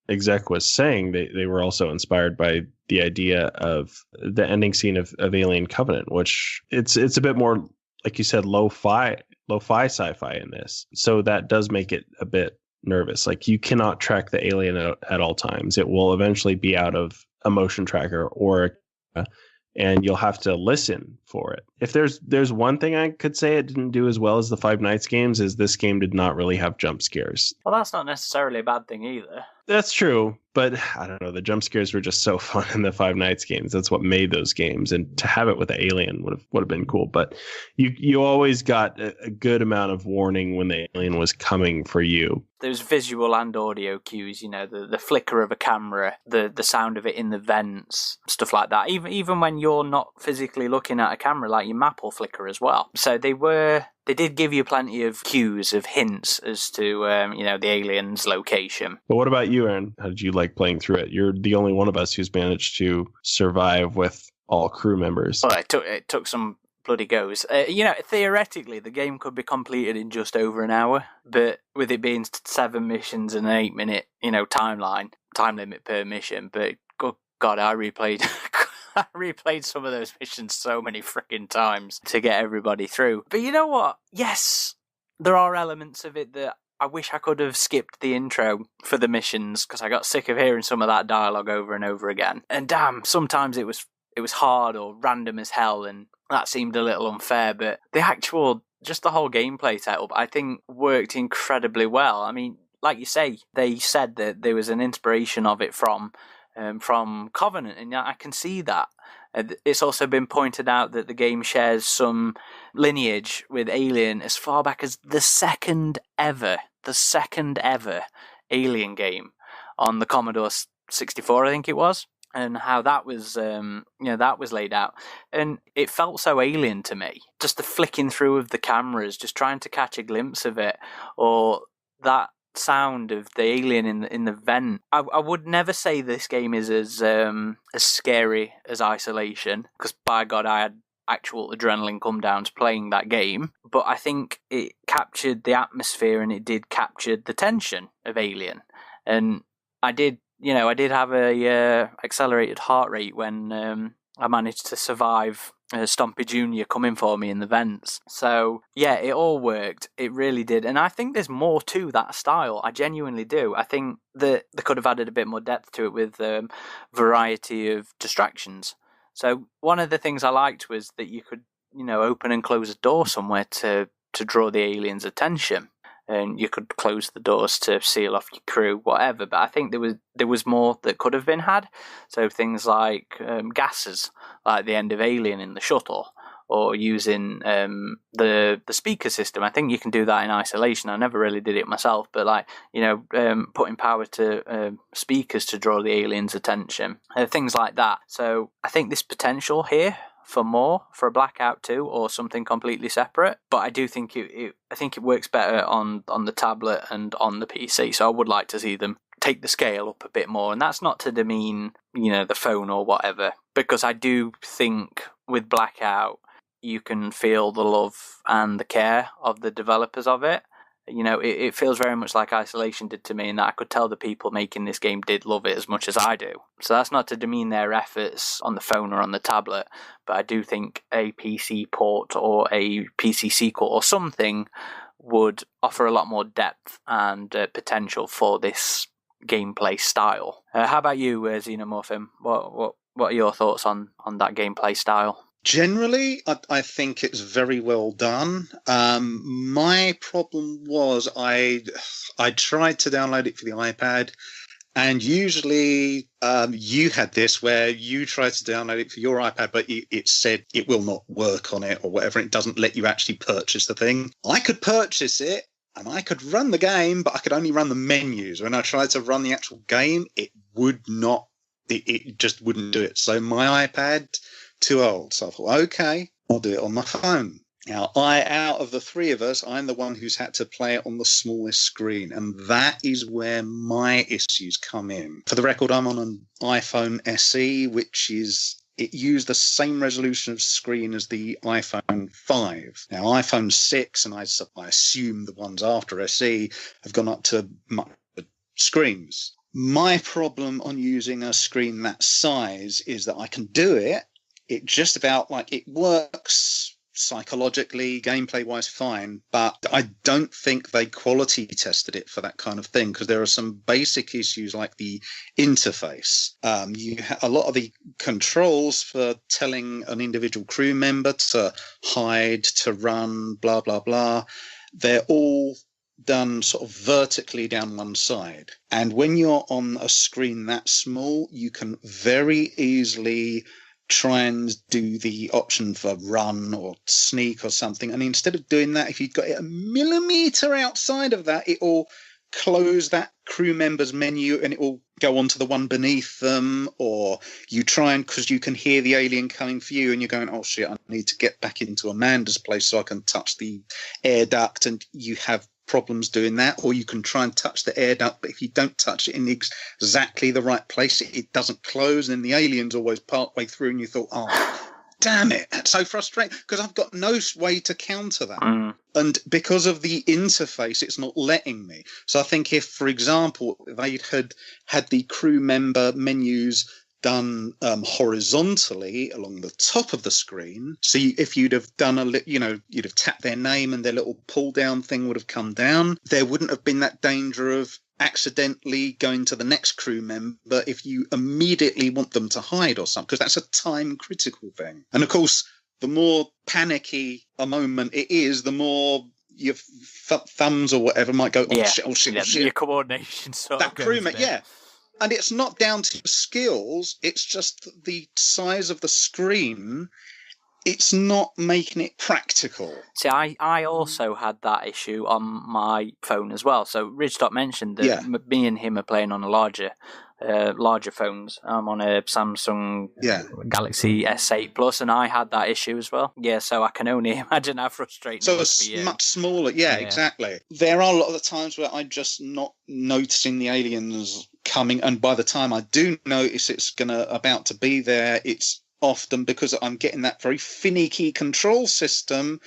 exec was saying, they were also inspired by the idea of the ending scene of Alien Covenant, which it's a bit more, like you said, lo-fi sci-fi in this. So that does make it a bit nervous. You cannot track the alien at all times. It will eventually be out of a motion tracker and you'll have to listen for it. If there's one thing I could say it didn't do as well as the Five Nights games, is this game did not really have jump scares. Well, that's not necessarily a bad thing either. That's true, but I don't know. The jump scares were just so fun in the Five Nights games. That's what made those games, and to have it with the alien would have been cool. But you always got a good amount of warning when the alien was coming for you. There's visual and audio cues, the flicker of a camera, the sound of it in the vents, stuff like that. Even when you're not physically looking at a camera, like your map will flicker as well. So they did give you plenty of cues, of hints as to, the alien's location. But what about you, Aaron? How did you like playing through it? You're the only one of us who's managed to survive with all crew members. Well, it took some bloody goes. Theoretically, the game could be completed in just over an hour, but with it being 7 missions and an 8-minute, time limit per mission. But good God, I replayed some of those missions so many freaking times to get everybody through. But you know what? Yes, there are elements of it that I wish I could have skipped the intro for the missions, because I got sick of hearing some of that dialogue over and over again. And damn, sometimes it was hard or random as hell, and that seemed a little unfair. But just the whole gameplay setup, I think, worked incredibly well. I mean, like you say, they said that there was an inspiration of it from Covenant, and I can see that. It's also been pointed out that the game shares some lineage with Alien as far back as the second ever Alien game on the Commodore 64, I think it was, and how that was, that was laid out. And it felt so alien to me. Just the flicking through of the cameras, just trying to catch a glimpse of it, or that sound of the alien in the vent. I would never say this game is as scary as Isolation, because by God, I had actual adrenaline come downs playing that game. But I think it captured the atmosphere, and it did capture the tension of Alien. And I did have a accelerated heart rate when I managed to survive Stompy Jr. coming for me in the vents. So, yeah, it all worked. It really did. And I think there's more to that style. I genuinely do. I think that they could have added a bit more depth to it with variety of distractions. So one of the things I liked was that you could, open and close a door somewhere to draw the alien's attention. And you could close the doors to seal off your crew, whatever. But I think there was more that could have been had. So things like gases, like the end of Alien in the shuttle, or using the speaker system. I think you can do that in Isolation. I never really did it myself, but putting power to speakers to draw the alien's attention, things like that. So I think there's potential here for more, for a Blackout 2 or something completely separate, but I do think it works better on the tablet and on the PC, so I would like to see them take the scale up a bit more. And that's not to demean the phone or whatever, because I do think with Blackout you can feel the love and the care of the developers of it. It feels very much like Isolation did to me, and that I could tell the people making this game did love it as much as I do. So that's not to demean their efforts on the phone or on the tablet, but I do think a PC port or a PC sequel or something would offer a lot more depth and potential for this gameplay style. How about you, Xenomorphin? What are your thoughts on that gameplay style? Generally, I think it's very well done. My problem was I tried to download it for the iPad, and usually you had this where you tried to download it for your iPad, but it said it will not work on it or whatever. It doesn't let you actually purchase the thing. I could purchase it, and I could run the game, but I could only run the menus. When I tried to run the actual game, it would not. It just wouldn't do it. So my iPad, too old. So I thought, okay, I'll do it on my phone. Now, out of the three of us, I'm the one who's had to play it on the smallest screen, and that is where my issues come in. For the record, I'm on an iPhone SE, it used the same resolution of screen as the iPhone 5. Now, iPhone 6, and I assume the ones after SE, have gone up to much screens. My problem on using a screen that size is that I can do it. It just about it works psychologically, gameplay-wise, fine, but I don't think they quality tested it for that kind of thing, because there are some basic issues like the interface. A lot of the controls for telling an individual crew member to hide, to run, blah, blah, blah, they're all done sort of vertically down one side. And when you're on a screen that small, you can very easily try and do the option for run or sneak or something. And instead of doing that, if you've got it a millimeter outside of that, it will close that crew member's menu and it will go on to the one beneath them. Or you try and, because you can hear the alien coming for you and you're going, oh shit, I need to get back into Amanda's place so I can touch the air duct, and you have problems doing that. Or you can try and touch the air duct, but if you don't touch it in exactly the right place, it doesn't close, and then the alien's always part way through and you thought, oh damn it, that's so frustrating, because I've got no way to counter that. And because of the interface, it's not letting me. So I think if, for example, they had the crew member menus done horizontally along the top of the screen. So if you'd have done you'd have tapped their name and their little pull down thing would have come down. There wouldn't have been that danger of accidentally going to the next crew member if you immediately want them to hide or something, because that's a time critical thing. And of course, the more panicky a moment it is, the more your thumbs or whatever might go, oh shit, oh shit, oh shit. Your coordination sort of goes crewmate, yeah. And it's not down to skills, it's just the size of the screen. It's not making it practical. See, I also had that issue on my phone as well. So Ridgestop mentioned that me and him are playing on a larger phones. I'm on a Samsung Galaxy S8 Plus, and I had that issue as well. Yeah, so I can only imagine how frustrating it must be. So it's much smaller. Yeah, exactly. There are a lot of the times where I'm just not noticing the aliens coming, and by the time I do notice it's about to be there, it's often because I'm getting that very finicky control system.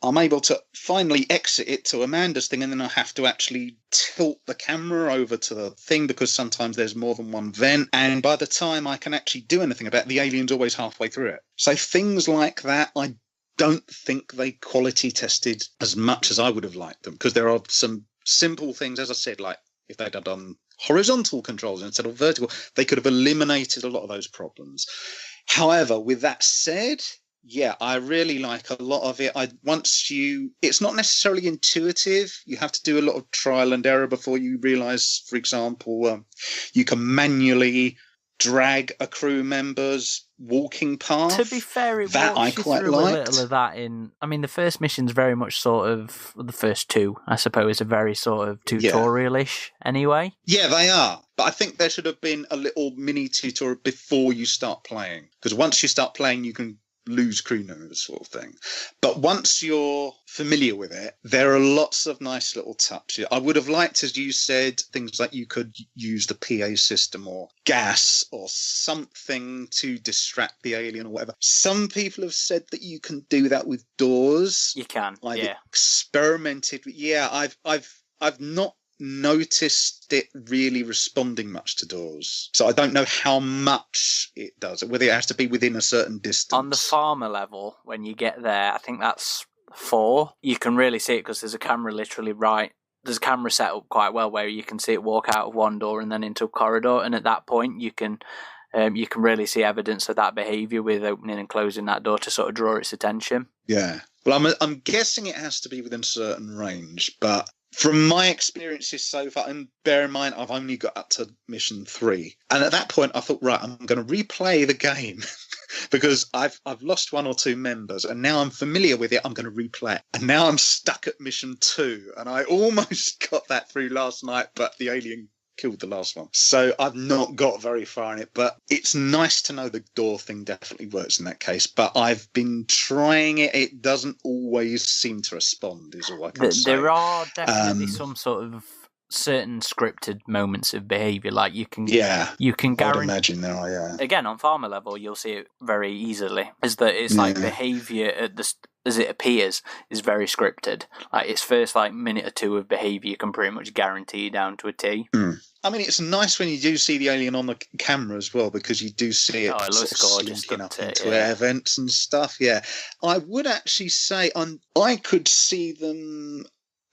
I'm able to finally exit it to Amanda's thing, and then I have to actually tilt the camera over to the thing because sometimes there's more than one vent. And by the time I can actually do anything about it, the alien's always halfway through it. So things like that, I don't think they quality tested as much as I would have liked them, because there are some simple things, as I said, like if they'd have done horizontal controls instead of vertical, they could have eliminated a lot of those problems. However, with that said, yeah, I really like a lot of it. It's not necessarily intuitive. You have to do a lot of trial and error before you realise, for example, you can manually drag a crew member's walking path. To be fair, that I quite liked. A little of that in. I mean, the first mission's very much sort of the first two, I suppose, are very sort of tutorial-ish anyway. Yeah, they are. But I think there should have been a little mini tutorial before you start playing, because once you start playing, you can lose crew members, sort of thing. But once you're familiar with it, there are lots of nice little touches. I would have liked, as you said, things like you could use the PA system or gas or something to distract the alien or whatever. Some people have said that you can do that with doors. You can, I've experimented. Yeah, I've not noticed it really responding much to doors, so I don't know how much it does, whether it has to be within a certain distance. On the farmer level, when you get there, I think that's 4, you can really see it because there's a camera literally there's a camera set up quite well where you can see it walk out of one door and then into a corridor, and at that point you can really see evidence of that behaviour with opening and closing that door to sort of draw its attention. Yeah, well, I'm guessing it has to be within a certain range, but from my experiences so far, and bear in mind, I've only got up to mission 3. And at that point, I thought, right, I'm going to replay the game because I've lost 1 or 2 members, and now I'm familiar with it. I'm going to replay it. And now I'm stuck at mission 2, and I almost got that through last night, but the alien killed the last one. So I've not got very far in it, but it's nice to know the door thing definitely works in that case. But I've been trying it. It doesn't always seem to respond, is all I can say. There are definitely some sort of certain scripted moments of behaviour, like you can guarantee. I'd imagine there are, Again, on farmer level, you'll see it very easily. Is that it's like behaviour as it appears is very scripted. Like its first minute or 2 of behaviour you can pretty much guarantee down to a T. I mean, it's nice when you do see the alien on the camera as well, because you do see it, it looks gorgeous, slinking up into air vents and stuff. Yeah, I would actually say I could see them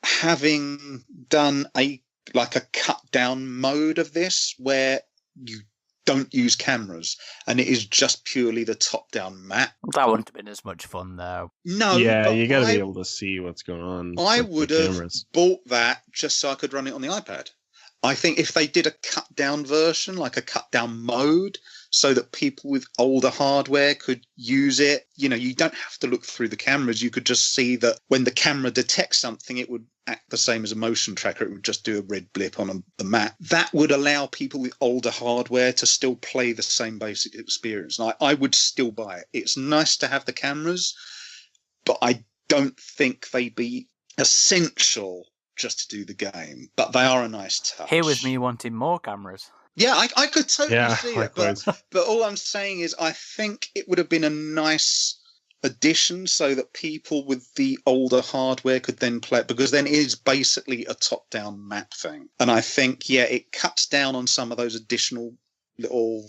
having done a cut down mode of this where you don't use cameras, and it is just purely the top-down map. That wouldn't have been as much fun, though. No, Yeah, but you got to be able to see what's going on. I with the would have cameras. bought that just so I could run it on the iPad. I think if they did a cut-down version, like a cut-down mode, so that people with older hardware could use it, you don't have to look through the cameras. You could just see that when the camera detects something, it would act the same as a motion tracker. It would just do a red blip on the map. That would allow people with older hardware to still play the same basic experience. And I would still buy it. It's nice to have the cameras, but I don't think they'd be essential just to do the game. But they are a nice touch. Here was me wanting more cameras. Yeah, I could totally see it. likewise. But all I'm saying is I think it would have been a nice addition so that people with the older hardware could then play it, because then it is basically a top-down map thing. And I think, it cuts down on some of those additional little,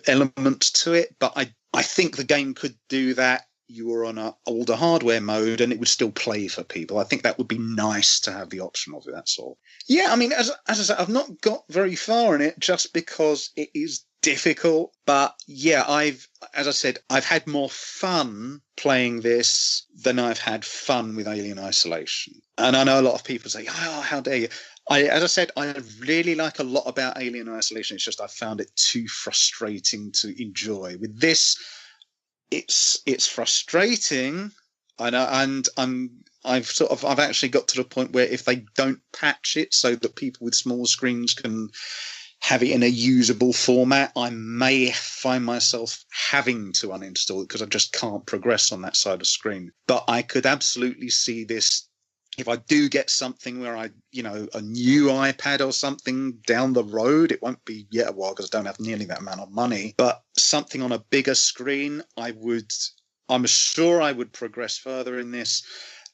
elements to it. But I think the game could do that. You were on an older hardware mode and it would still play for people. I think that would be nice to have the option of it, that's all. Yeah, I mean, as I said, I've not got very far in it just because it is difficult. But yeah, I've had more fun playing this than I've had fun with Alien Isolation. And I know a lot of people say, oh, how dare you? As I said, I really like a lot about Alien Isolation. It's just I found it too frustrating to enjoy. With this, it's frustrating, and I've actually got to the point where if they don't patch it so that people with small screens can have it in a usable format, I may find myself having to uninstall it because I just can't progress on that side of the screen. But I could absolutely see this. If I do get something where a new iPad or something down the road, it won't be yet a while because I don't have nearly that amount of money, but something on a bigger screen, I'm sure I would progress further in this.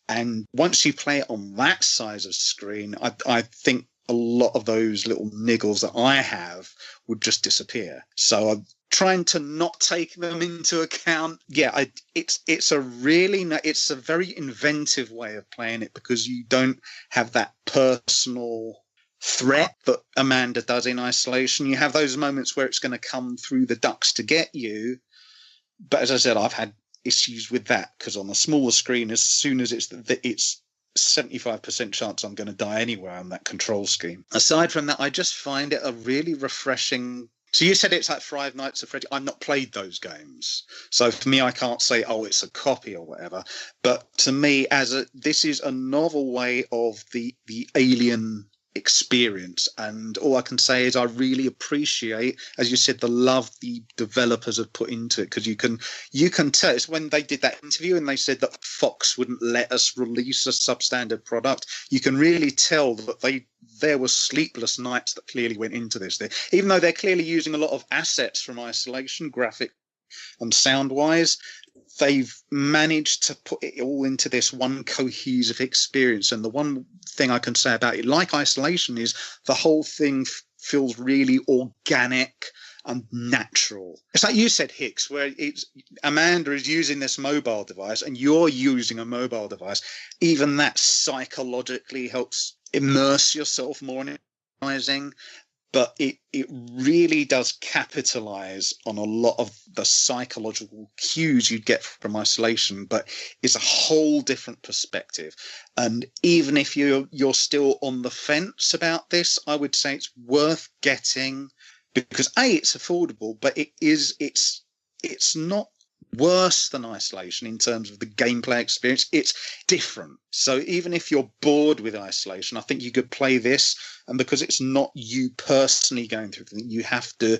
And once you play it on that size of screen, I think a lot of those little niggles that I have would just disappear. So I'm trying to not take them into account. Yeah, it's a very inventive way of playing it because you don't have that personal threat that Amanda does in Isolation. You have those moments where it's going to come through the ducts to get you. But as I said, I've had issues with that because on a smaller screen, as soon as it's 75% chance I'm going to die anywhere on that control scheme. Aside from that, I just find it a really refreshing. So you said it's like Five Nights at Freddy. I've not played those games. So for me, I can't say, oh, it's a copy or whatever. But to me, this is a novel way of the Alien experience. And all I can say is I really appreciate, as you said, the love the developers have put into it, because you can tell. It's when they did that interview and they said that Fox wouldn't let us release a substandard product. You can really tell that there were sleepless nights that clearly went into this thing, even though they're clearly using a lot of assets from Isolation, graphic and sound wise. They've managed to put it all into this one cohesive experience. And the one thing I can say about it, like Isolation, is the whole thing feels really organic and natural. It's like you said, Hicks, where Amanda is using this mobile device and you're using a mobile device. Even that psychologically helps immerse yourself more in it. But it really does capitalize on a lot of the psychological cues you'd get from Isolation, but it's a whole different perspective. And even if you're still on the fence about this, I would say it's worth getting because it's affordable, but it's not worse than Isolation in terms of the gameplay experience. It's different. So even if you're bored with Isolation, I think you could play this. And because it's not you personally going through the thing,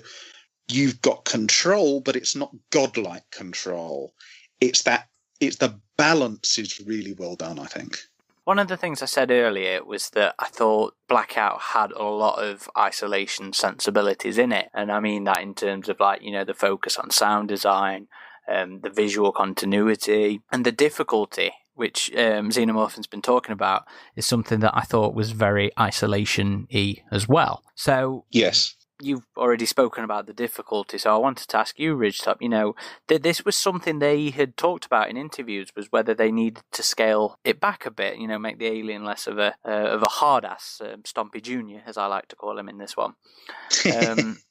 you've got control, but it's not godlike control. The balance is really well done, I think. One of the things I said earlier was that I thought Blackout had a lot of Isolation sensibilities in it. And I mean that in terms of the focus on sound design, the visual continuity, and the difficulty, which Xenomorphin's been talking about, is something that I thought was very Isolation-y as well. So yes, you've already spoken about the difficulty, so I wanted to ask you, Ridgetop, this was something they had talked about in interviews, was whether they needed to scale it back a bit, make the alien less of a hard-ass, Stompy Jr., as I like to call him in this one.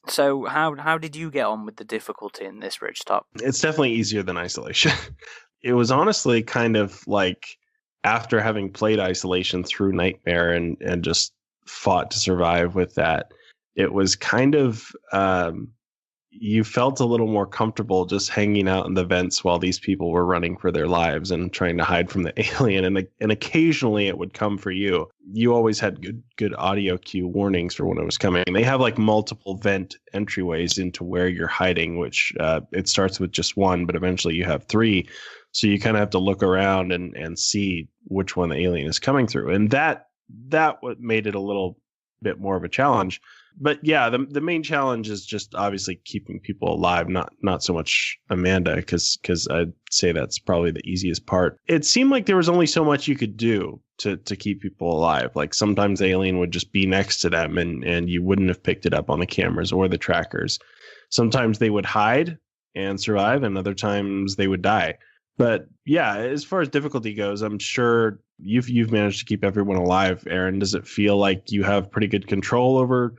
So how did you get on with the difficulty in this, Ridgetop? It's definitely easier than Isolation. It was honestly kind of like, after having played Isolation through Nightmare and just fought to survive with that, it was kind of, you felt a little more comfortable just hanging out in the vents while these people were running for their lives and trying to hide from the alien. And occasionally it would come for you. You always had good audio cue warnings for when it was coming. They have like multiple vent entryways into where you're hiding, which it starts with just one, but eventually you have 3. So you kind of have to look around and see which one the alien is coming through. And that what made it a little bit more of a challenge. But yeah, the main challenge is just obviously keeping people alive, not so much Amanda, because I'd say that's probably the easiest part. It seemed like there was only so much you could do to keep people alive. Like sometimes the alien would just be next to them and you wouldn't have picked it up on the cameras or the trackers. Sometimes they would hide and survive, and other times they would die. But yeah, as far as difficulty goes, I'm sure you've managed to keep everyone alive. Aaron, does it feel like you have pretty good control over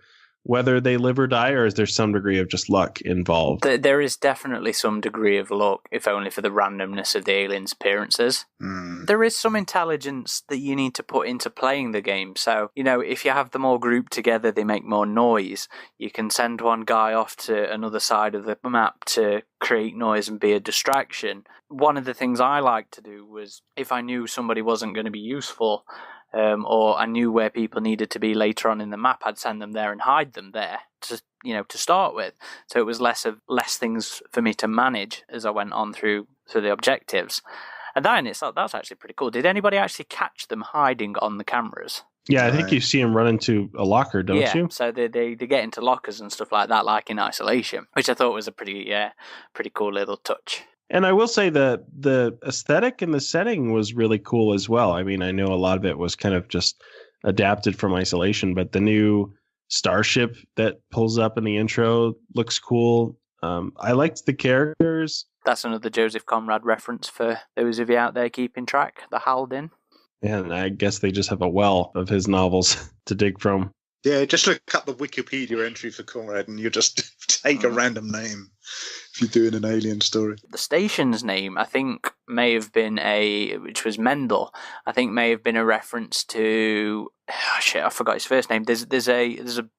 whether they live or die, or is there some degree of just luck involved? There is definitely some degree of luck, if only for the randomness of the aliens' appearances. There is some intelligence that you need to put into playing the game. So, if you have them all grouped together, they make more noise. You can send one guy off to another side of the map to create noise and be a distraction. One of the things I like to do was, if I knew somebody wasn't going to be useful, or I knew where people needed to be later on in the map, I'd send them there and hide them there to start with. So it was less things for me to manage as I went on through the objectives. And then that's actually pretty cool. Did anybody actually catch them hiding on the cameras? Yeah, I think you see them run into a locker, don't you? So they get into lockers and stuff like that, like in Isolation, which I thought was a pretty cool little touch. And I will say that the aesthetic and the setting was really cool as well. I mean, I know a lot of it was kind of just adapted from Isolation, but the new starship that pulls up in the intro looks cool. I liked the characters. That's another Joseph Conrad reference for those of you out there keeping track, the Haldin. And I guess they just have a well of his novels to dig from. Yeah, just look up the Wikipedia entry for Conrad and you just take a random name if you're doing an alien story. The station's name, I think, may have been which was Mendel, I think may have been a reference to, I forgot his first name. There's a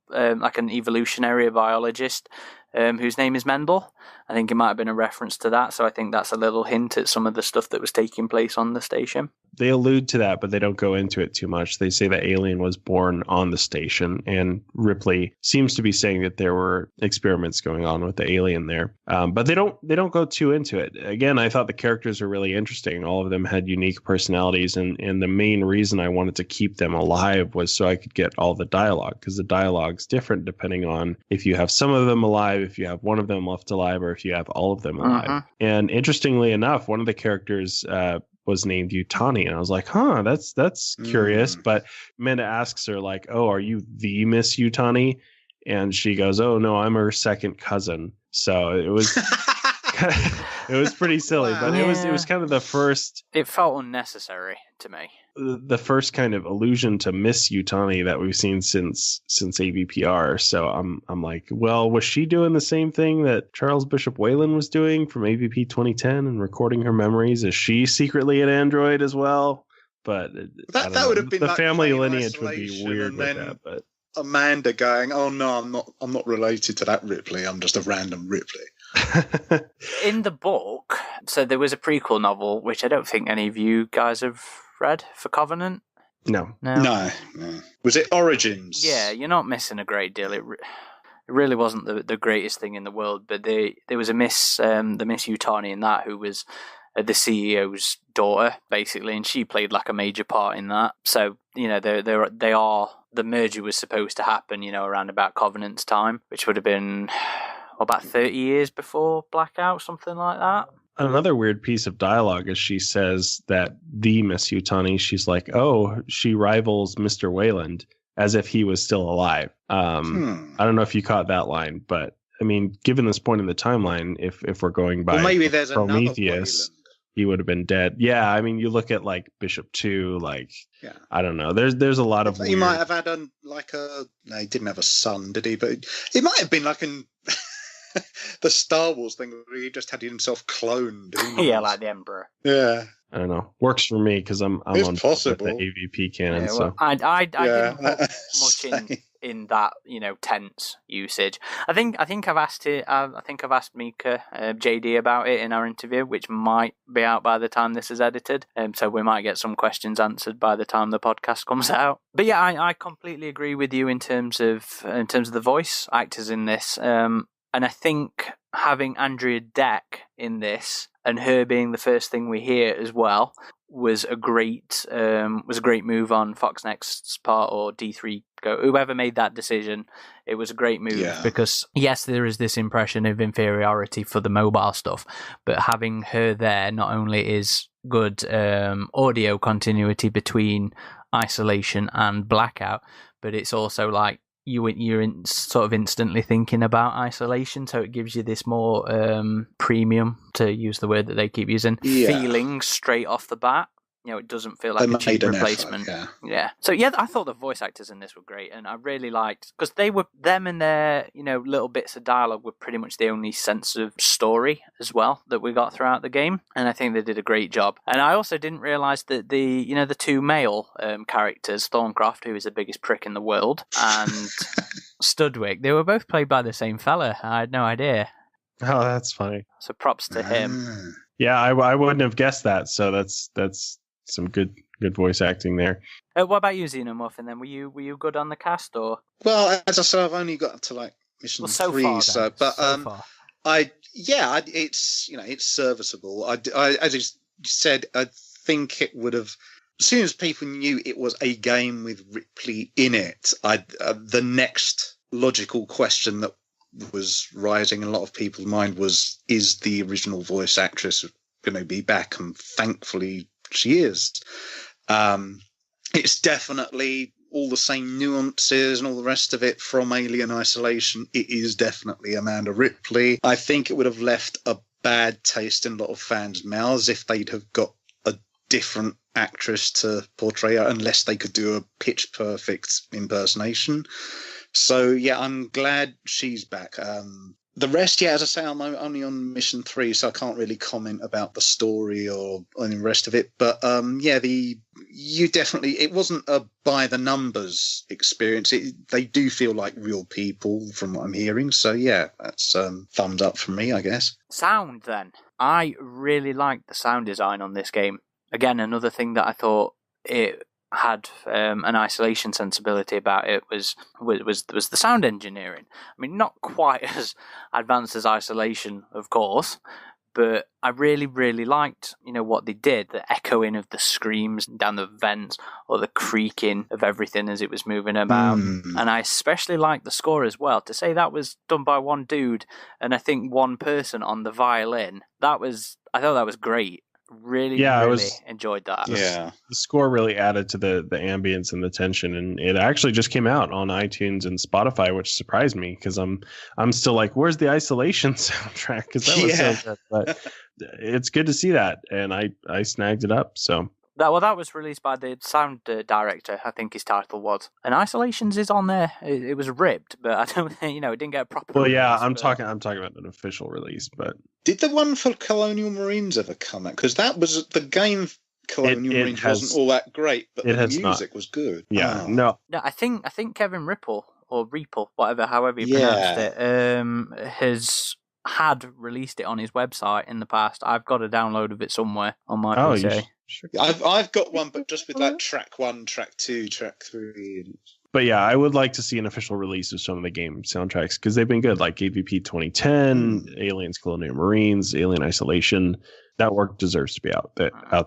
like an evolutionary biologist whose name is Mendel. I think it might have been a reference to that, so I think that's a little hint at some of the stuff that was taking place on the station. They allude to that, but they don't go into it too much. They say the alien was born on the station, and Ripley seems to be saying that there were experiments going on with the alien there. But they don't go too into it. Again, I thought the characters were really interesting. All of them had unique personalities, and the main reason I wanted to keep them alive was so I could get all the dialogue, because the dialogue's different depending on if you have some of them alive, if you have one of them left alive, or if you have all of them alive. Uh-huh. And interestingly enough, one of the characters was named Yutani, and I was like, that's curious. But Amanda asks her, like, oh, are you the Miss Yutani? And she goes, oh no, I'm her second cousin. So it was it was pretty silly. Wow. But it was kind of the first, it felt unnecessary to me, the first kind of allusion to Miss Yutani that we've seen since AvPR. So I'm like, well, was she doing the same thing that Charles Bishop Whalen was doing from AvP 2010 and recording her memories? Is she secretly an android as well? But that would have been the like family lineage would be weird with that. But Amanda going, oh no, I'm not related to that Ripley. I'm just a random Ripley. In the book, so there was a prequel novel, which I don't think any of you guys have read, for Covenant. No. Was it Origins? Yeah, you're not missing a great deal. It really wasn't the greatest thing in the world, but there was a Miss Yutani in that who was the CEO's daughter, basically, and she played like a major part in that. So, the merger was supposed to happen, around about Covenant's time, which would have been about 30 years before Blackout, something like that. Another weird piece of dialogue is she says that the Miss Yutani, she's like, oh, she rivals Mr. Wayland. as if he was still alive. I don't know if you caught that line, but I mean, given this point in the timeline, if we're going by maybe there's Prometheus, he would have been dead. Yeah, I mean, you look at like Bishop 2, like I don't know. There's a lot of. He might have had no, he didn't have a son, did he? But it might have been like in the Star Wars thing where he just had himself cloned. Yeah, like the Emperor. Yeah. I don't know. Works for me because I'm it's on possible. the AvP canon. Yeah, well, so I didn't put much in that tense usage. I think I've asked Mika JD about it in our interview, which might be out by the time this is edited. So we might get some questions answered by the time the podcast comes out. But yeah, I completely agree with you in terms of the voice actors in this. And I think having Andrea Deck in this and her being the first thing we hear as well was a great move on Fox Next's part, or D3 Go, whoever made that decision. It was a great move because yes, there is this impression of inferiority for the mobile stuff, but having her there not only is good audio continuity between Isolation and Blackout, but it's also like you're sort of instantly thinking about Isolation, so it gives you this more premium, to use the word that they keep using, feeling straight off the bat. It doesn't feel like a cheap replacement. Yeah. So yeah, I thought the voice actors in this were great, and I really liked, because them and their little bits of dialogue were pretty much the only sense of story as well that we got throughout the game, and I think they did a great job. And I also didn't realise that the two male characters, Thorncroft, who is the biggest prick in the world, and Studwick, they were both played by the same fella. I had no idea. Oh, that's funny. So props to him. Yeah, I wouldn't have guessed that. So that's some good voice acting there. What about you, Xenomorph? Then were you good on the cast, or? Well, as I said, I've only got up to like mission 3, it's serviceable. I as you said, I think it would have. As soon as people knew it was a game with Ripley in it, the next logical question that was rising in a lot of people's mind was, is the original voice actress going to be back? And thankfully she is. It's definitely all the same nuances and all the rest of it from Alien Isolation. It is definitely Amanda Ripley. I think it would have left a bad taste in a lot of fans' mouths if they'd have got a different actress to portray her, unless they could do a pitch perfect impersonation. So yeah, I'm glad she's back. The rest, as I say, I'm only on mission 3, so I can't really comment about the story or any rest of it. But it wasn't a by the numbers experience. They do feel like real people from what I'm hearing. So yeah, that's thumbs up from me, I guess. Sound then. I really liked the sound design on this game. Again, another thing that I thought it had an Isolation sensibility about it was the sound engineering. I mean, not quite as advanced as Isolation, of course, but I really, really liked, what they did, the echoing of the screams down the vents, or the creaking of everything as it was moving about. And I especially liked the score as well. To say that was done by one dude and I think one person on the violin, I thought that was great. Really enjoyed that. The score really added to the ambience and the tension, and it actually just came out on iTunes and Spotify, which surprised me because I'm still like, where's the Isolation soundtrack? Because that was so good. But it's good to see that, and I snagged it up. So that was released by the sound director, I think his title was. And Isolations is on there. It was ripped, but I don't think, it didn't get a proper release. I'm talking about an official release, but did the one for Colonial Marines ever come out? Because that was the game. Colonial Marines wasn't all that great, but the music was good. Yeah, no, I think Kevin Ripple or Reeple, however you pronounced it, had released it on his website in the past. I've got a download of it somewhere on my PC. Sure. I've got one, but just with like track 1, track 2, track 3. But yeah, I would like to see an official release of some of the game soundtracks because they've been good, like AvP 2010, Aliens, Colonial Marines, Alien Isolation. That work deserves to be out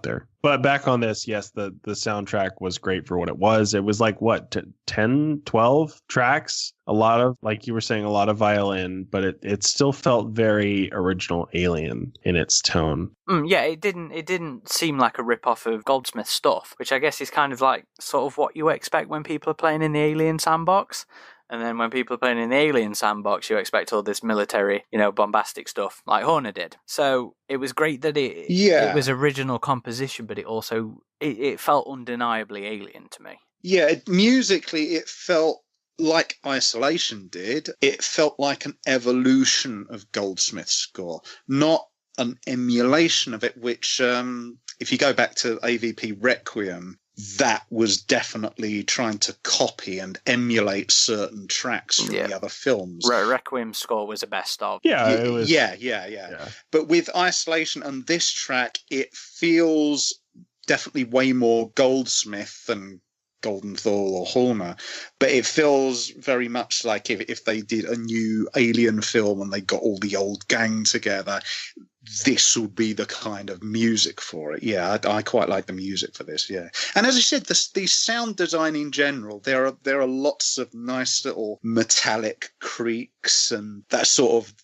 there. But back on this, yes, the soundtrack was great for what it was. It was like, what, 10, 12 tracks? A lot of, like you were saying, a lot of violin, but it still felt very original Alien in its tone. Yeah, it didn't seem like a rip-off of Goldsmith's stuff, which I guess is kind of like sort of what you expect when people are playing in the Alien sandbox. And then when people are playing in the Alien sandbox, you expect all this military, bombastic stuff like Horner did. So it was great that it was original composition, but it also it felt undeniably Alien to me. Yeah, musically it felt like Isolation did. It felt like an evolution of Goldsmith's score, not an emulation of it, which if you go back to AvP Requiem, that was definitely trying to copy and emulate certain tracks from the other films. Requiem's score was the best of. Yeah, it was. Yeah. But with Isolation and this track, it feels definitely way more Goldsmith than Goldenthal or Horner, but it feels very much like if they did a new Alien film and they got all the old gang together, this would be the kind of music for it. Yeah, I quite like the music for this. Yeah, and as I said, the sound design in general, there are lots of nice little metallic creaks and that sort of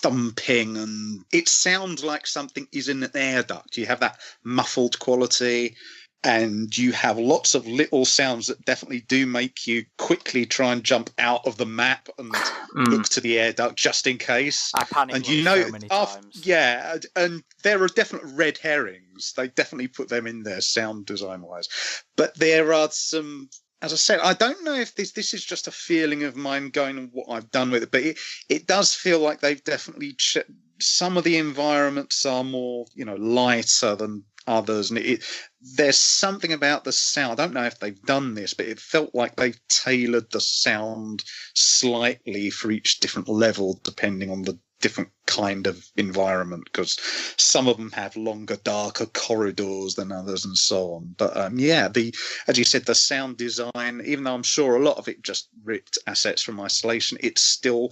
thumping, and it sounds like something is in an air duct. You have that muffled quality. And you have lots of little sounds that definitely do make you quickly try and jump out of the map and look to the air duct just in case. I panicked so many times. Yeah, and there are definite red herrings. They definitely put them in there sound design-wise. But there are some... As I said, I don't know if this is just a feeling of mine going on what I've done with it, but it does feel like they've definitely... Some of the environments are more, lighter than others, and there's something about the sound. I don't know if they've done this, but it felt like they've tailored the sound slightly for each different level depending on the different kind of environment, because some of them have longer, darker corridors than others and so on. But as you said, the sound design, even though I'm sure a lot of it just ripped assets from Isolation, it's still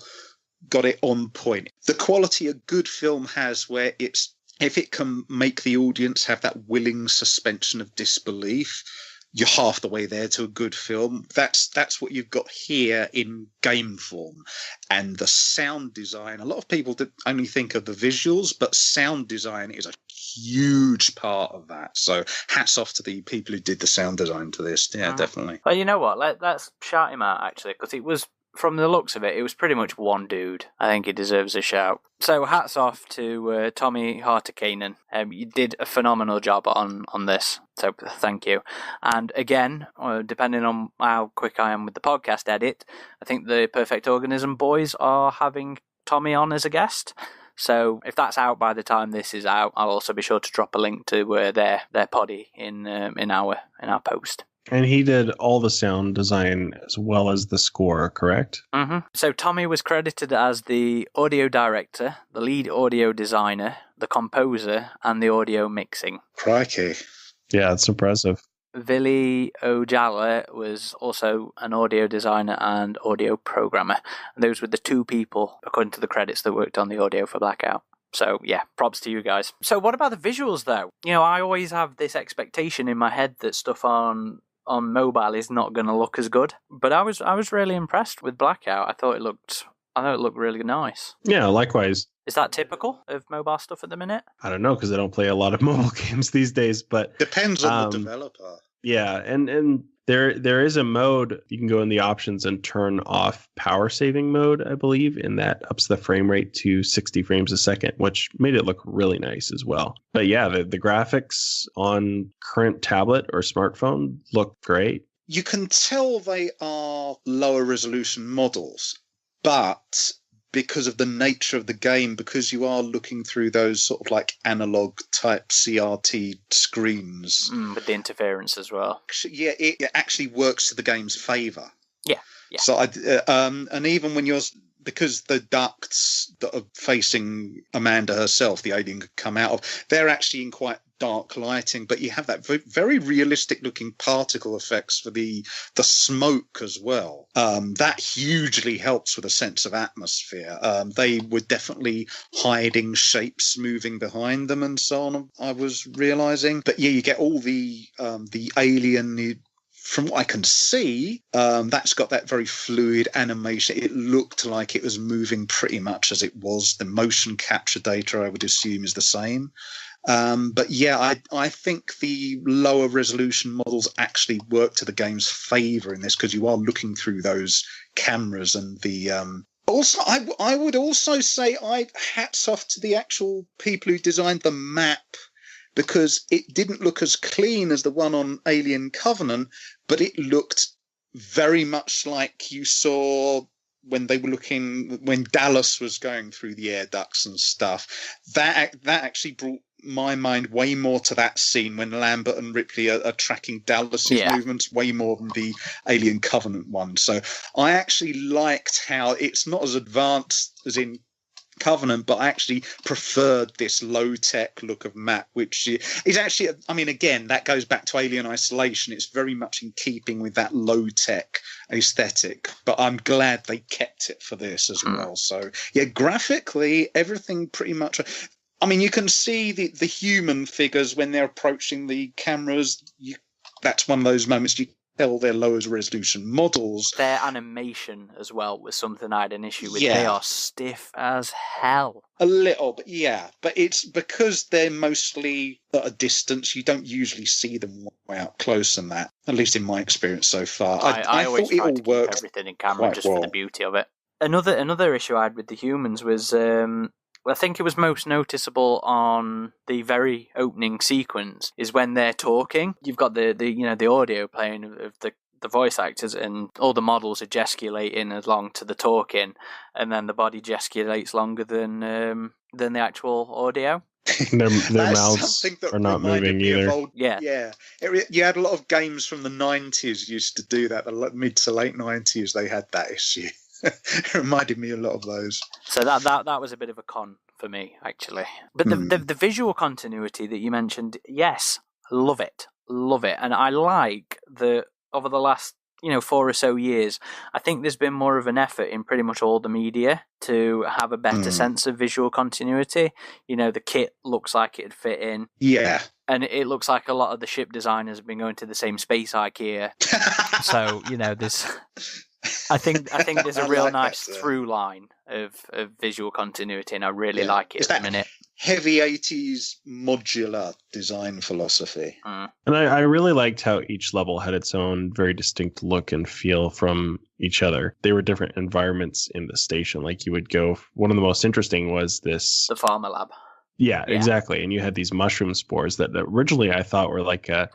got it on point. The quality a good film has, where if it can make the audience have that willing suspension of disbelief, you're half the way there to a good film. That's what you've got here in game form. And the sound design, a lot of people only think of the visuals, but sound design is a huge part of that. So hats off to the people who did the sound design to this. Yeah, definitely. Well, you know what? Let's shout him out, actually, because it was... From the looks of it, it was pretty much one dude. I think he deserves a shout. So hats off to Tommy Hartikainen. You did a phenomenal job on this, so thank you. And again, depending on how quick I am with the podcast edit, I think the Perfect Organism boys are having Tommy on as a guest. So if that's out by the time this is out, I'll also be sure to drop a link to their poddy in our post. And he did all the sound design as well as the score, correct? Mm-hmm. So Tommy was credited as the audio director, the lead audio designer, the composer, and the audio mixing. Crikey. Yeah, it's impressive. Vili Ojala was also an audio designer and audio programmer. And those were the two people, according to the credits, that worked on the audio for Blackout. So, yeah, props to you guys. So what about the visuals, though? I always have this expectation in my head that stuff on mobile is not going to look as good, but I was really impressed with Blackout. I thought it looked really nice. Yeah, likewise. Is that typical of mobile stuff at the minute? I don't know, because I don't play a lot of mobile games these days, but depends on the developer. Yeah, and there is a mode you can go in the options and turn off power saving mode, I believe, and that ups the frame rate to 60 frames a second, which made it look really nice as well. But yeah, the graphics on current tablet or smartphone look great. You can tell they are lower resolution models, but because of the nature of the game, because you are looking through those sort of like analog type CRT screens. With the interference as well. Yeah, it actually works to the game's favour. Yeah. So and even when because the ducts that are facing Amanda herself, the alien could come out of, they're actually in quite dark lighting, but you have that very realistic looking particle effects for the smoke as well. That hugely helps with a sense of atmosphere. They were definitely hiding shapes moving behind them and so on, I was realizing. But yeah, you get all the alien. From what I can see, that's got that very fluid animation. It looked like it was moving pretty much as it was. The motion capture data, I would assume, is the same. But yeah, I think the lower resolution models actually work to the game's favor in this, because you are looking through those cameras and the... Also, I would also say hats off to the actual people who designed the map, because it didn't look as clean as the one on Alien Covenant, but it looked very much like you saw when they were when Dallas was going through the air ducts and stuff. That actually brought my mind way more to that scene when Lambert and Ripley are tracking Dallas's movements way more than the Alien Covenant one. So I actually liked how it's not as advanced as in Covenant, but I actually preferred this low-tech look of map, which is actually, I mean, again, that goes back to Alien Isolation. It's very much in keeping with that low-tech aesthetic, but I'm glad they kept it for this as well. So yeah, graphically, everything pretty much... I mean, you can see the human figures when they're approaching the cameras. That's one of those moments you tell they're lower resolution models. Their animation as well was something I had an issue with. They are stiff as hell. A little, but yeah. But it's because they're mostly at a distance. You don't usually see them way out close and that, at least in my experience so far. I always thought it tried all to keep worked everything in camera just for the beauty of it. Another issue I had with the humans was... I think it was most noticeable on the very opening sequence is when they're talking. You've got the audio playing of the voice actors, and all the models are gesticulating along to the talking, and then the body gesticulates longer than the actual audio. their mouths are not moving either. Yeah. You had a lot of games from the 90s used to do that. The mid to late 90s, they had that issue. It reminded me a lot of those. So that was a bit of a con for me, actually. But the visual continuity that you mentioned, yes, love it, and I like that over the last 4 or so years, I think there's been more of an effort in pretty much all the media to have a better sense of visual continuity. The kit looks like it'd fit in. Yeah. And it looks like a lot of the ship designers have been going to the same space IKEA. So, there's... I think there's a real nice through line of visual continuity, and I really like it at the minute. Heavy 80s modular design philosophy. And I really liked how each level had its own very distinct look and feel from each other. They were different environments in the station. Like you would go... One of the most interesting was this... The Pharma Lab. Yeah, exactly. And you had these mushroom spores that originally I thought were like an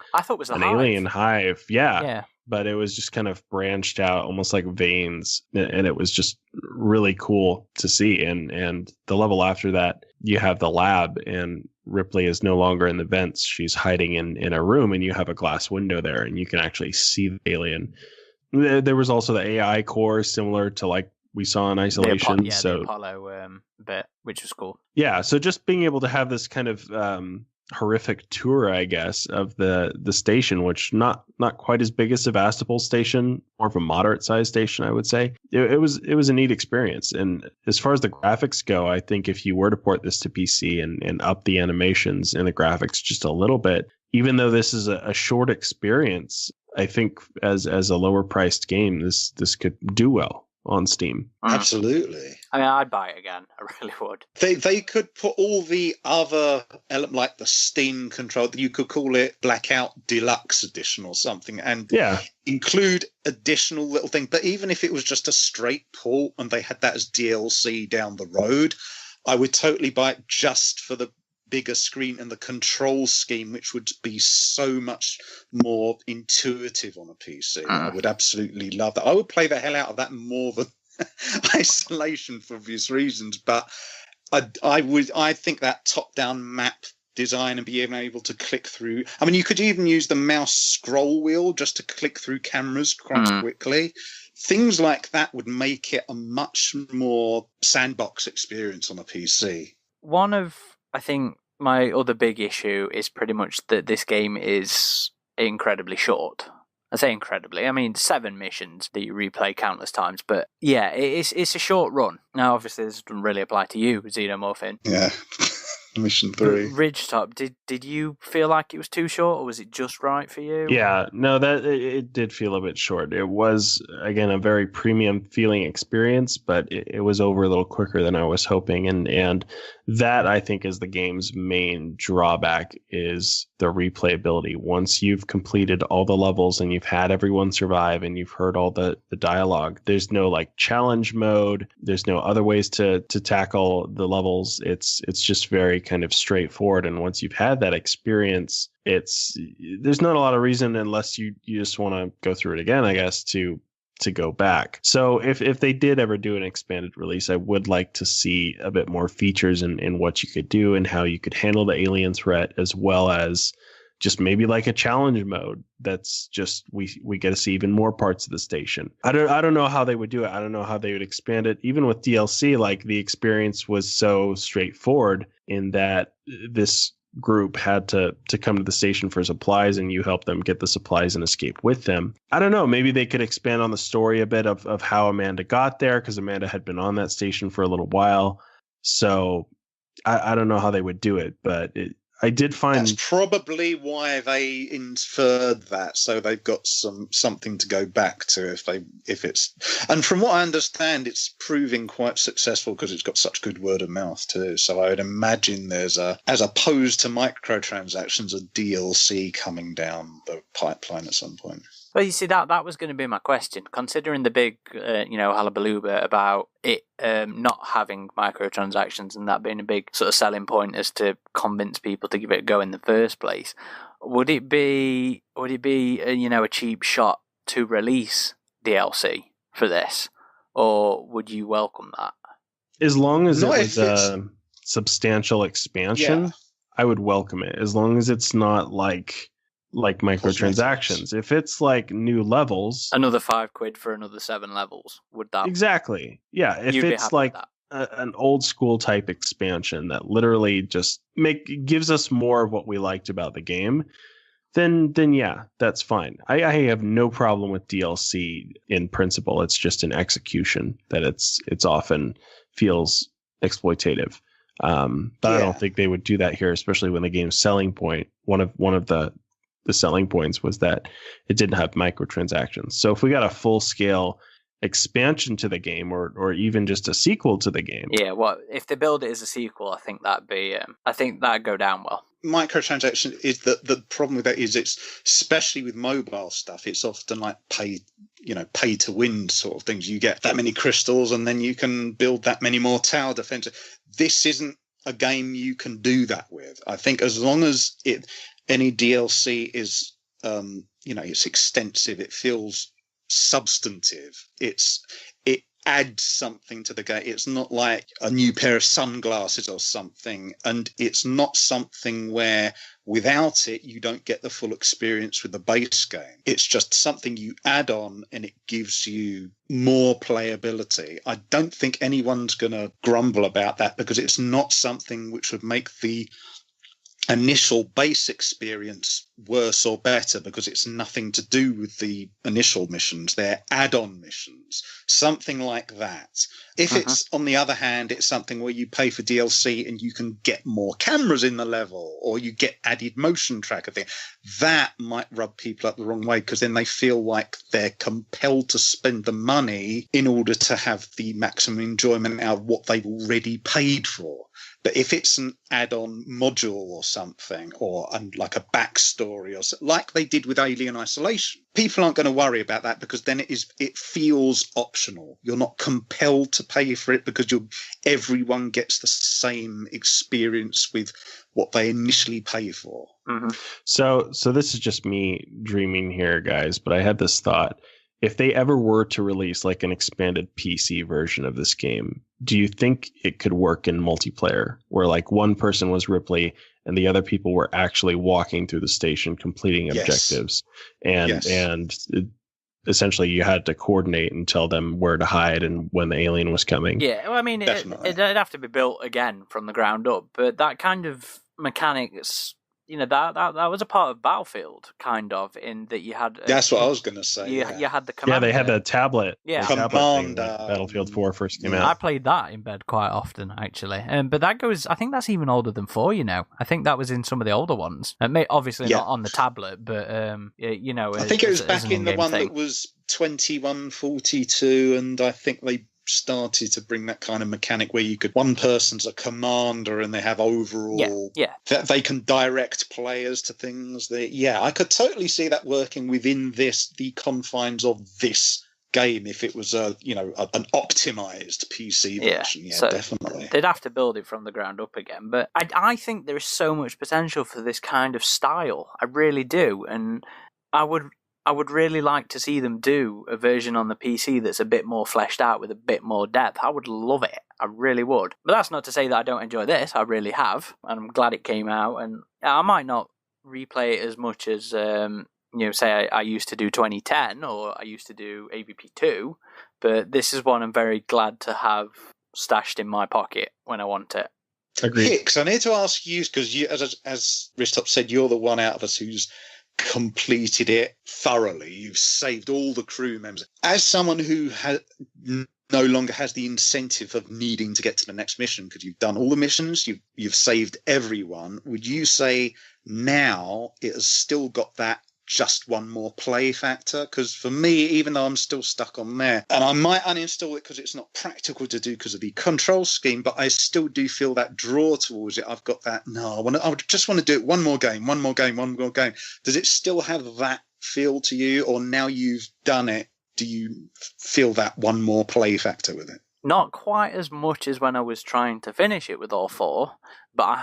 alien hive. Yeah. But it was just kind of branched out, almost like veins. And it was just really cool to see. And the level after that, you have the lab, and Ripley is no longer in the vents. She's hiding in a room, and you have a glass window there, and you can actually see the alien. There was also the AI core, similar to like we saw in Isolation. The Apollo bit, which was cool. Yeah, so just being able to have this kind of horrific tour, I guess, of the station, which not quite as big as Sevastopol station, more of a moderate sized station, I would say. It was a neat experience. And as far as the graphics go, I think if you were to port this to PC and up the animations and the graphics just a little bit, even though this is a short experience, I think as a lower priced game, this could do well on Steam. Absolutely. I mean, I'd buy it again. I really would. They could put all the other elements, like the Steam control, you could call it Blackout Deluxe Edition or something, and include additional little things. But even if it was just a straight port and they had that as DLC down the road, I would totally buy it just for the bigger screen and the control scheme, which would be so much more intuitive on a PC. I would absolutely love that. I would play the hell out of that more than Isolation for obvious reasons, but I think that top-down map design and being able to click through... I mean, you could even use the mouse scroll wheel just to click through cameras quite quickly. Things like that would make it a much more sandbox experience on a PC. One of, I think, my other big issue is pretty much that this game is incredibly short. I say incredibly, I mean 7 missions that you replay countless times, but yeah, it's a short run. Now, obviously, this doesn't really apply to you, Xenomorphin. Yeah. Mission 3. Ridgetop, did you feel like it was too short, or was it just right for you? Yeah, no, that it did feel a bit short. It was, again, a very premium feeling experience, but it was over a little quicker than I was hoping. And that, I think, is the game's main drawback, is the replayability. Once you've completed all the levels and you've had everyone survive and you've heard all the dialogue, there's no like challenge mode. There's no other ways to tackle the levels. It's just very kind of straightforward. And once you've had that experience, there's not a lot of reason, unless you just want to go through it again, I guess, to go back. So if they did ever do an expanded release, I would like to see a bit more features in what you could do and how you could handle the alien threat, as well as just maybe like a challenge mode that's just we get to see even more parts of the station. I don't know how they would do it. I don't know how they would expand it. Even with DLC, like the experience was so straightforward in that this group had to come to the station for supplies, and you help them get the supplies and escape with them. I don't know, maybe they could expand on the story a bit of how Amanda got there, because Amanda had been on that station for a little while. So I don't know how they would do it, but I did find that's probably why they inferred that, so they've got something to go back to if it's. And from what I understand, it's proving quite successful because it's got such good word of mouth too. So I would imagine there's as opposed to microtransactions, a DLC coming down the pipeline at some point. Well, you see, that was going to be my question. Considering the big, hullabaloo about it not having microtransactions and that being a big sort of selling point as to convince people to give it a go in the first place, would it be a cheap shot to release DLC for this, or would you welcome that? As long as it was a substantial expansion, I would welcome it. As long as it's not like microtransactions. If it's like new levels, another £5 for another 7 levels, would that exactly? Yeah, if it's like an old school type expansion that literally just gives us more of what we liked about the game, then yeah, that's fine. I have no problem with DLC in principle. It's just in execution that it's often feels exploitative. But I don't think they would do that here, especially when the game's selling point, one of the selling points was that it didn't have microtransactions. So if we got a full-scale expansion to the game, or even just a sequel to the game. Yeah, well, if they build it as a sequel, I think that'd go down well. Microtransaction is the problem with that is it's, especially with mobile stuff, it's often like pay to win sort of things. You get that many crystals and then you can build that many more tower defenses. This isn't a game you can do that with. I think as long as any DLC is, it's extensive, it feels substantive. It adds something to the game. It's not like a new pair of sunglasses or something, and it's not something where without it you don't get the full experience with the base game. It's just something you add on and it gives you more playability. I don't think anyone's going to grumble about that, because it's not something which would make the initial base experience worse or better, because it's nothing to do with the initial missions. They're add-on missions, something like that. If it's, on the other hand, it's something where you pay for DLC and you can get more cameras in the level, or you get added motion tracker thing, that might rub people up the wrong way, because then they feel like they're compelled to spend the money in order to have the maximum enjoyment out of what they've already paid for. But if it's an add-on module or something, or like a backstory, or something, like they did with Alien Isolation, people aren't going to worry about that, because then it feels optional. You're not compelled to pay for it, because everyone gets the same experience with what they initially pay for. Mm-hmm. So this is just me dreaming here, guys, but I had this thought. If they ever were to release like an expanded PC version of this game, do you think it could work in multiplayer, where like one person was Ripley and the other people were actually walking through the station completing objectives, and essentially you had to coordinate and tell them where to hide and when the alien was coming? Yeah, well, I mean, it'd have to be built again from the ground up, but that kind of mechanics, that was a part of Battlefield, kind of, in that you had. That's what I was going to say. You had the commander. Yeah, they had the tablet. Yeah, the tablet thing when Battlefield 4 first came out. I played that in bed quite often, actually. But that goes. I think that's even older than 4. I think that was in some of the older ones. Obviously not on the tablet, but I think it was back in the one that was 2142, and I think they started to bring that kind of mechanic where you could, one person's a commander and they have overall that they can direct players to things. I could totally see that working within the confines of this game if it was an optimized PC version. So definitely they'd have to build it from the ground up again, but I think there is so much potential for this kind of style. I really do, and I would really like to see them do a version on the PC that's a bit more fleshed out with a bit more depth. I would love it. I really would. But that's not to say that I don't enjoy this. I really have. And I'm glad it came out. And I might not replay it as much as, say I used to do 2010 or I used to do AvP 2. But this is one I'm very glad to have stashed in my pocket when I want it. Agreed. Hicks, I need to ask you, because you, as Ristop said, you're the one out of us who's completed it thoroughly. You've saved all the crew members. As someone who no longer has the incentive of needing to get to the next mission because you've done all the missions, you've saved everyone, would you say now it has still got that just one more play factor? Because for me, even though I'm still stuck on there, and I might uninstall it because it's not practical to do because of the control scheme, but I still do feel that draw towards it. I've got that, I would just want to do it one more game. Does it still have that feel to you, or now you've done it, do you feel that one more play factor with it? Not quite as much as when I was trying to finish it with all 4, but I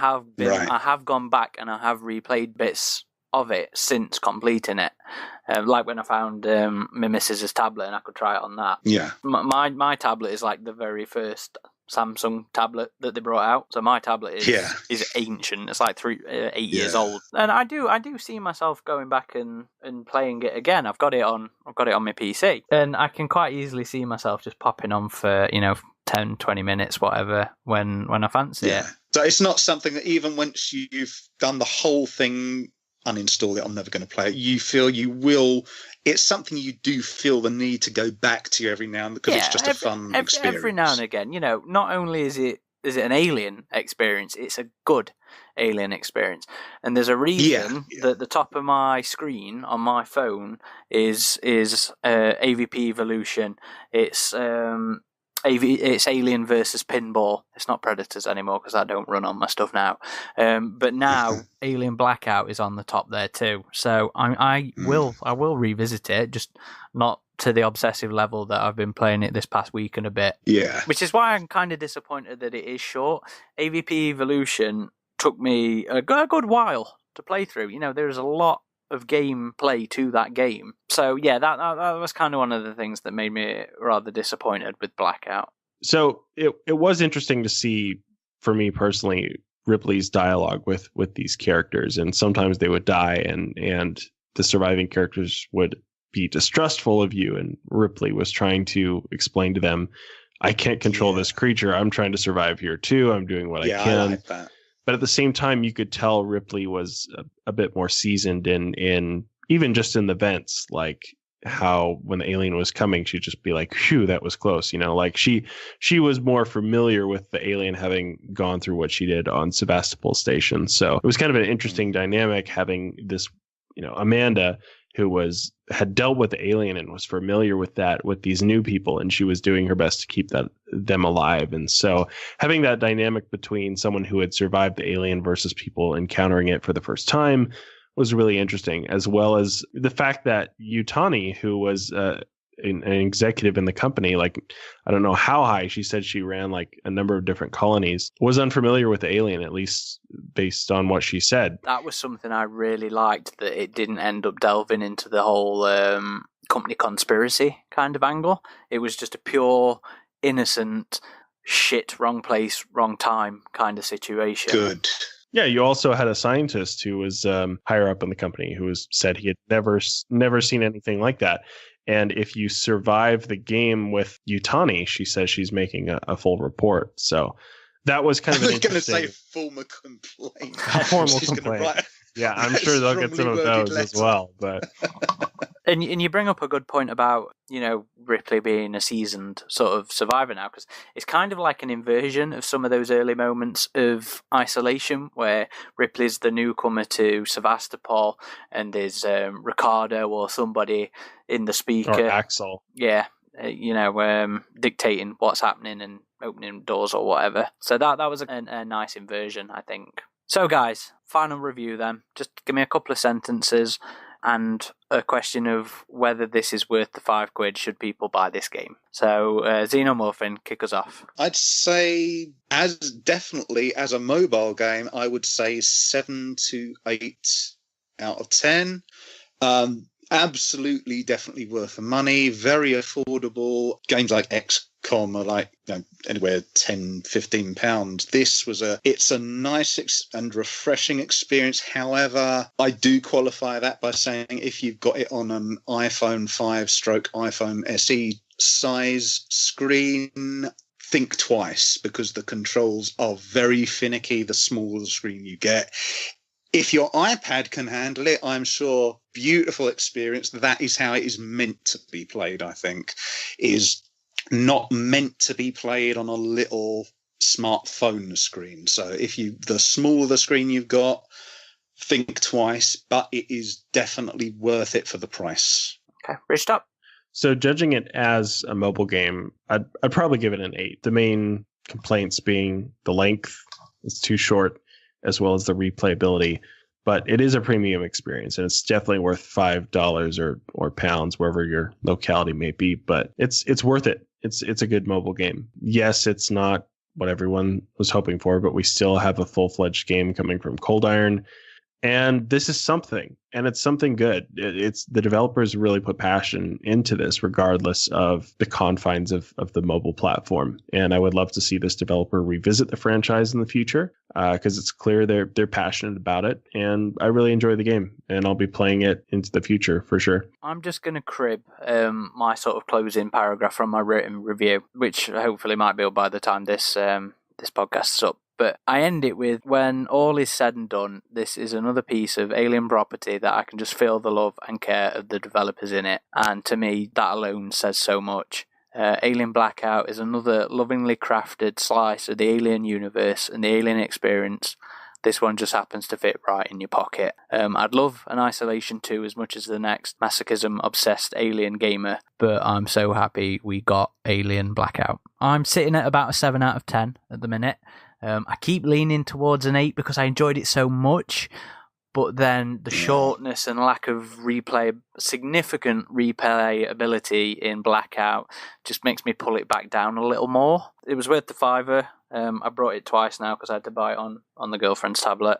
have gone back and I have replayed bits of it since completing it, like when I found my missus's tablet and I could try it on that. Yeah, my tablet is like the very first Samsung tablet that they brought out, so my tablet is ancient. It's like 8 years old, and I do see myself going back and playing it again. I've got it on my PC, and I can quite easily see myself just popping on for 10, 20 minutes, whatever, when I fancy it. So it's not something that even once you've done the whole thing, uninstall it, I'm never going to play it, you feel you will, it's something you do feel the need to go back to every now and then because it's just a fun experience. Every now and again, not only is it an Alien experience, it's a good Alien experience. And there's a reason that the top of my screen on my phone is AvP Evolution. It's Alien versus Pinball. It's not Predators anymore because I don't run on my stuff now. But now Alien Blackout is on the top there too. So I will revisit it, just not to the obsessive level that I've been playing it this past week and a bit. Yeah. Which is why I'm kind of disappointed that it is short. AvP Evolution took me a good while to play through. There's a lot of gameplay to that game. So that was kind of one of the things that made me rather disappointed with Blackout. So it was interesting to see, for me personally, Ripley's dialogue with these characters, and sometimes they would die and the surviving characters would be distrustful of you, and Ripley was trying to explain to them, I can't control this creature, I'm trying to survive here too, I'm doing what I can. I like that. But at the same time, you could tell Ripley was a bit more seasoned in even just in the vents, like how when the alien was coming, she'd just be like, phew, that was close. Like she was more familiar with the alien having gone through what she did on Sebastopol Station. So it was kind of an interesting dynamic having this, Amanda, who had dealt with the alien and was familiar with that with these new people, and she was doing her best to keep them alive. And so having that dynamic between someone who had survived the alien versus people encountering it for the first time was really interesting, as well as the fact that Yutani, who was an executive in the company, like I don't know how high, she said she ran like a number of different colonies, was unfamiliar with the alien, at least based on what she said. That was something I really liked, that it didn't end up delving into the whole company conspiracy kind of angle. It was just a pure, innocent, shit, wrong place, wrong time kind of situation. Good. Yeah, you also had a scientist who was higher up in the company who said he had never seen anything like that. And if you survive the game with Yutani, she says she's making a full report. So that was kind of I an was going to say interesting former complaint. a formal She's gonna complaint. write Yeah, I'm a sure they'll get some of strongly worded those as letter. well. But And you bring up a good point about, Ripley being a seasoned sort of survivor now, because it's kind of like an inversion of some of those early moments of isolation where Ripley's the newcomer to Sevastopol and there's Ricardo or somebody in the speaker. or Axel. Yeah, dictating what's happening and opening doors or whatever. So that was a nice inversion, I think. So guys, final review then. Just give me a couple of sentences and a question of whether this is worth the £5. Should people buy this game? So Xenomorphin, kick us off. I'd say, definitely as a mobile game, I would say 7 to 8 out of 10. Absolutely, definitely worth the money. Very affordable. Games like XCOM are like anywhere £10-15. This was it's a nice and refreshing experience. However, I do qualify that by saying if you've got it on an iPhone 5/iPhone SE size screen, think twice, because the controls are very finicky the smaller the screen you get. If your iPad can handle it, I'm sure beautiful experience. That is how it is meant to be played, I think. Is not meant to be played on a little smartphone screen. So the smaller the screen you've got, think twice, but it is definitely worth it for the price. Okay, Rich up. So judging it as a mobile game, I'd probably give it an 8. The main complaints being the length. It's too short, as well as the replayability. But it is a premium experience, and it's definitely worth $5 or pounds, wherever your locality may be. But it's worth it. It's a good mobile game. Yes, it's not what everyone was hoping for, but we still have a full-fledged game coming from Cold Iron. And this is something, and it's something good. It's the developers really put passion into this, regardless of the confines of the mobile platform. And I would love to see this developer revisit the franchise in the future, because it's clear they're passionate about it. And I really enjoy the game, and I'll be playing it into the future for sure. I'm just going to crib my sort of closing paragraph from my written review, which hopefully might be up by the time this podcast's up. But I end it with, when all is said and done, this is another piece of Alien property that I can just feel the love and care of the developers in it. And to me, that alone says so much. Alien Blackout is another lovingly crafted slice of the Alien universe and the Alien experience. This one just happens to fit right in your pocket. I'd love an Isolation 2 as much as the next masochism-obsessed Alien gamer, but I'm so happy we got Alien Blackout. I'm sitting at about a 7 out of 10 at the minute. I keep leaning towards an 8 because I enjoyed it so much, but then the shortness and lack of significant replayability in Blackout just makes me pull it back down a little more. It was worth the £5. I brought it twice now because I had to buy it on the girlfriend's tablet,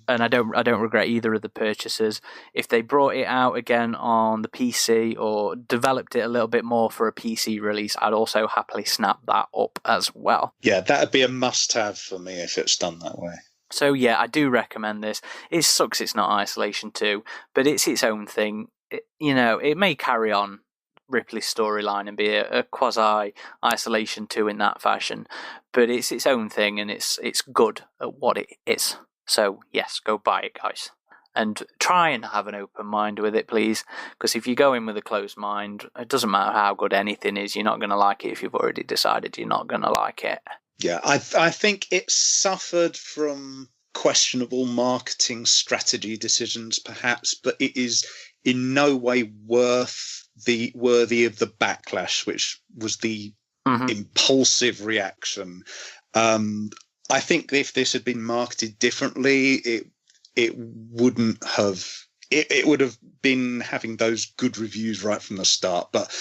and I don't regret either of the purchases. If they brought it out again on the PC or developed it a little bit more for a PC release, I'd also happily snap that up as well. Yeah, that'd be a must-have for me if it's done that way. So yeah, I do recommend this. It sucks it's not Isolation 2, but it's its own thing. It may carry on Ripley's storyline and be a quasi-Isolation 2 in that fashion, but it's its own thing, and it's good at what it is. So yes, go buy it, guys. And try and have an open mind with it, please, because if you go in with a closed mind, it doesn't matter how good anything is, you're not going to like it if you've already decided you're not going to like it. Yeah, I think it suffered from questionable marketing strategy decisions, perhaps, but it is in no way worthy of the backlash, which was the impulsive reaction. I think if this had been marketed differently, it wouldn't have. It would have been having those good reviews right from the start, but.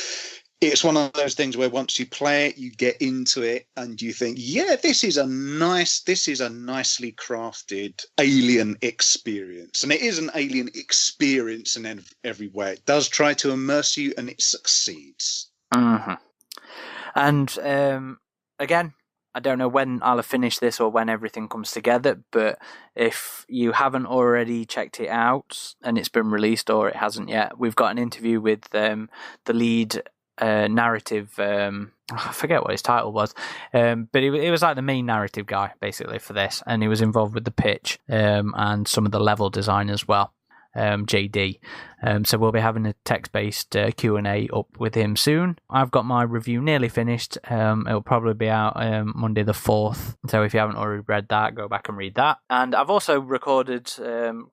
It's one of those things where once you play it, you get into it and you think, yeah, this is a nicely crafted Alien experience. And it is an Alien experience in every way. It does try to immerse you and it succeeds. Mm-hmm. And again, I don't know when I'll have finished this or when everything comes together, but if you haven't already checked it out and it's been released or it hasn't yet, we've got an interview with the lead narrative. I forget what his title was, but he was like the main narrative guy basically for this, and he was involved with the pitch and some of the level design as well. JD. So we'll be having a text-based Q&A up with him soon. I've got my review nearly finished. It'll probably be out Monday the 4th. So if you haven't already read that, go back and read that. And I've also recorded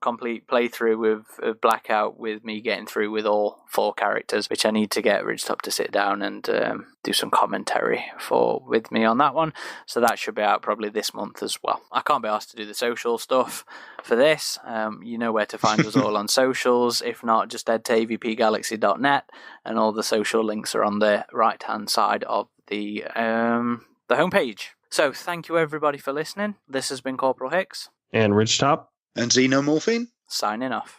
complete playthrough of Blackout with me getting through with all 4 characters, which I need to get Rich Top to sit down and do some commentary with me on that one. So that should be out probably this month as well. I can't be asked to do the social stuff for this. You know where to find us all on socials. If not, just head to avpgalaxy.net, and all the social links are on the right hand side of the homepage. So thank you everybody for listening. This has been Corporal Hicks And Rich Top. And Xenomorphine. signing off.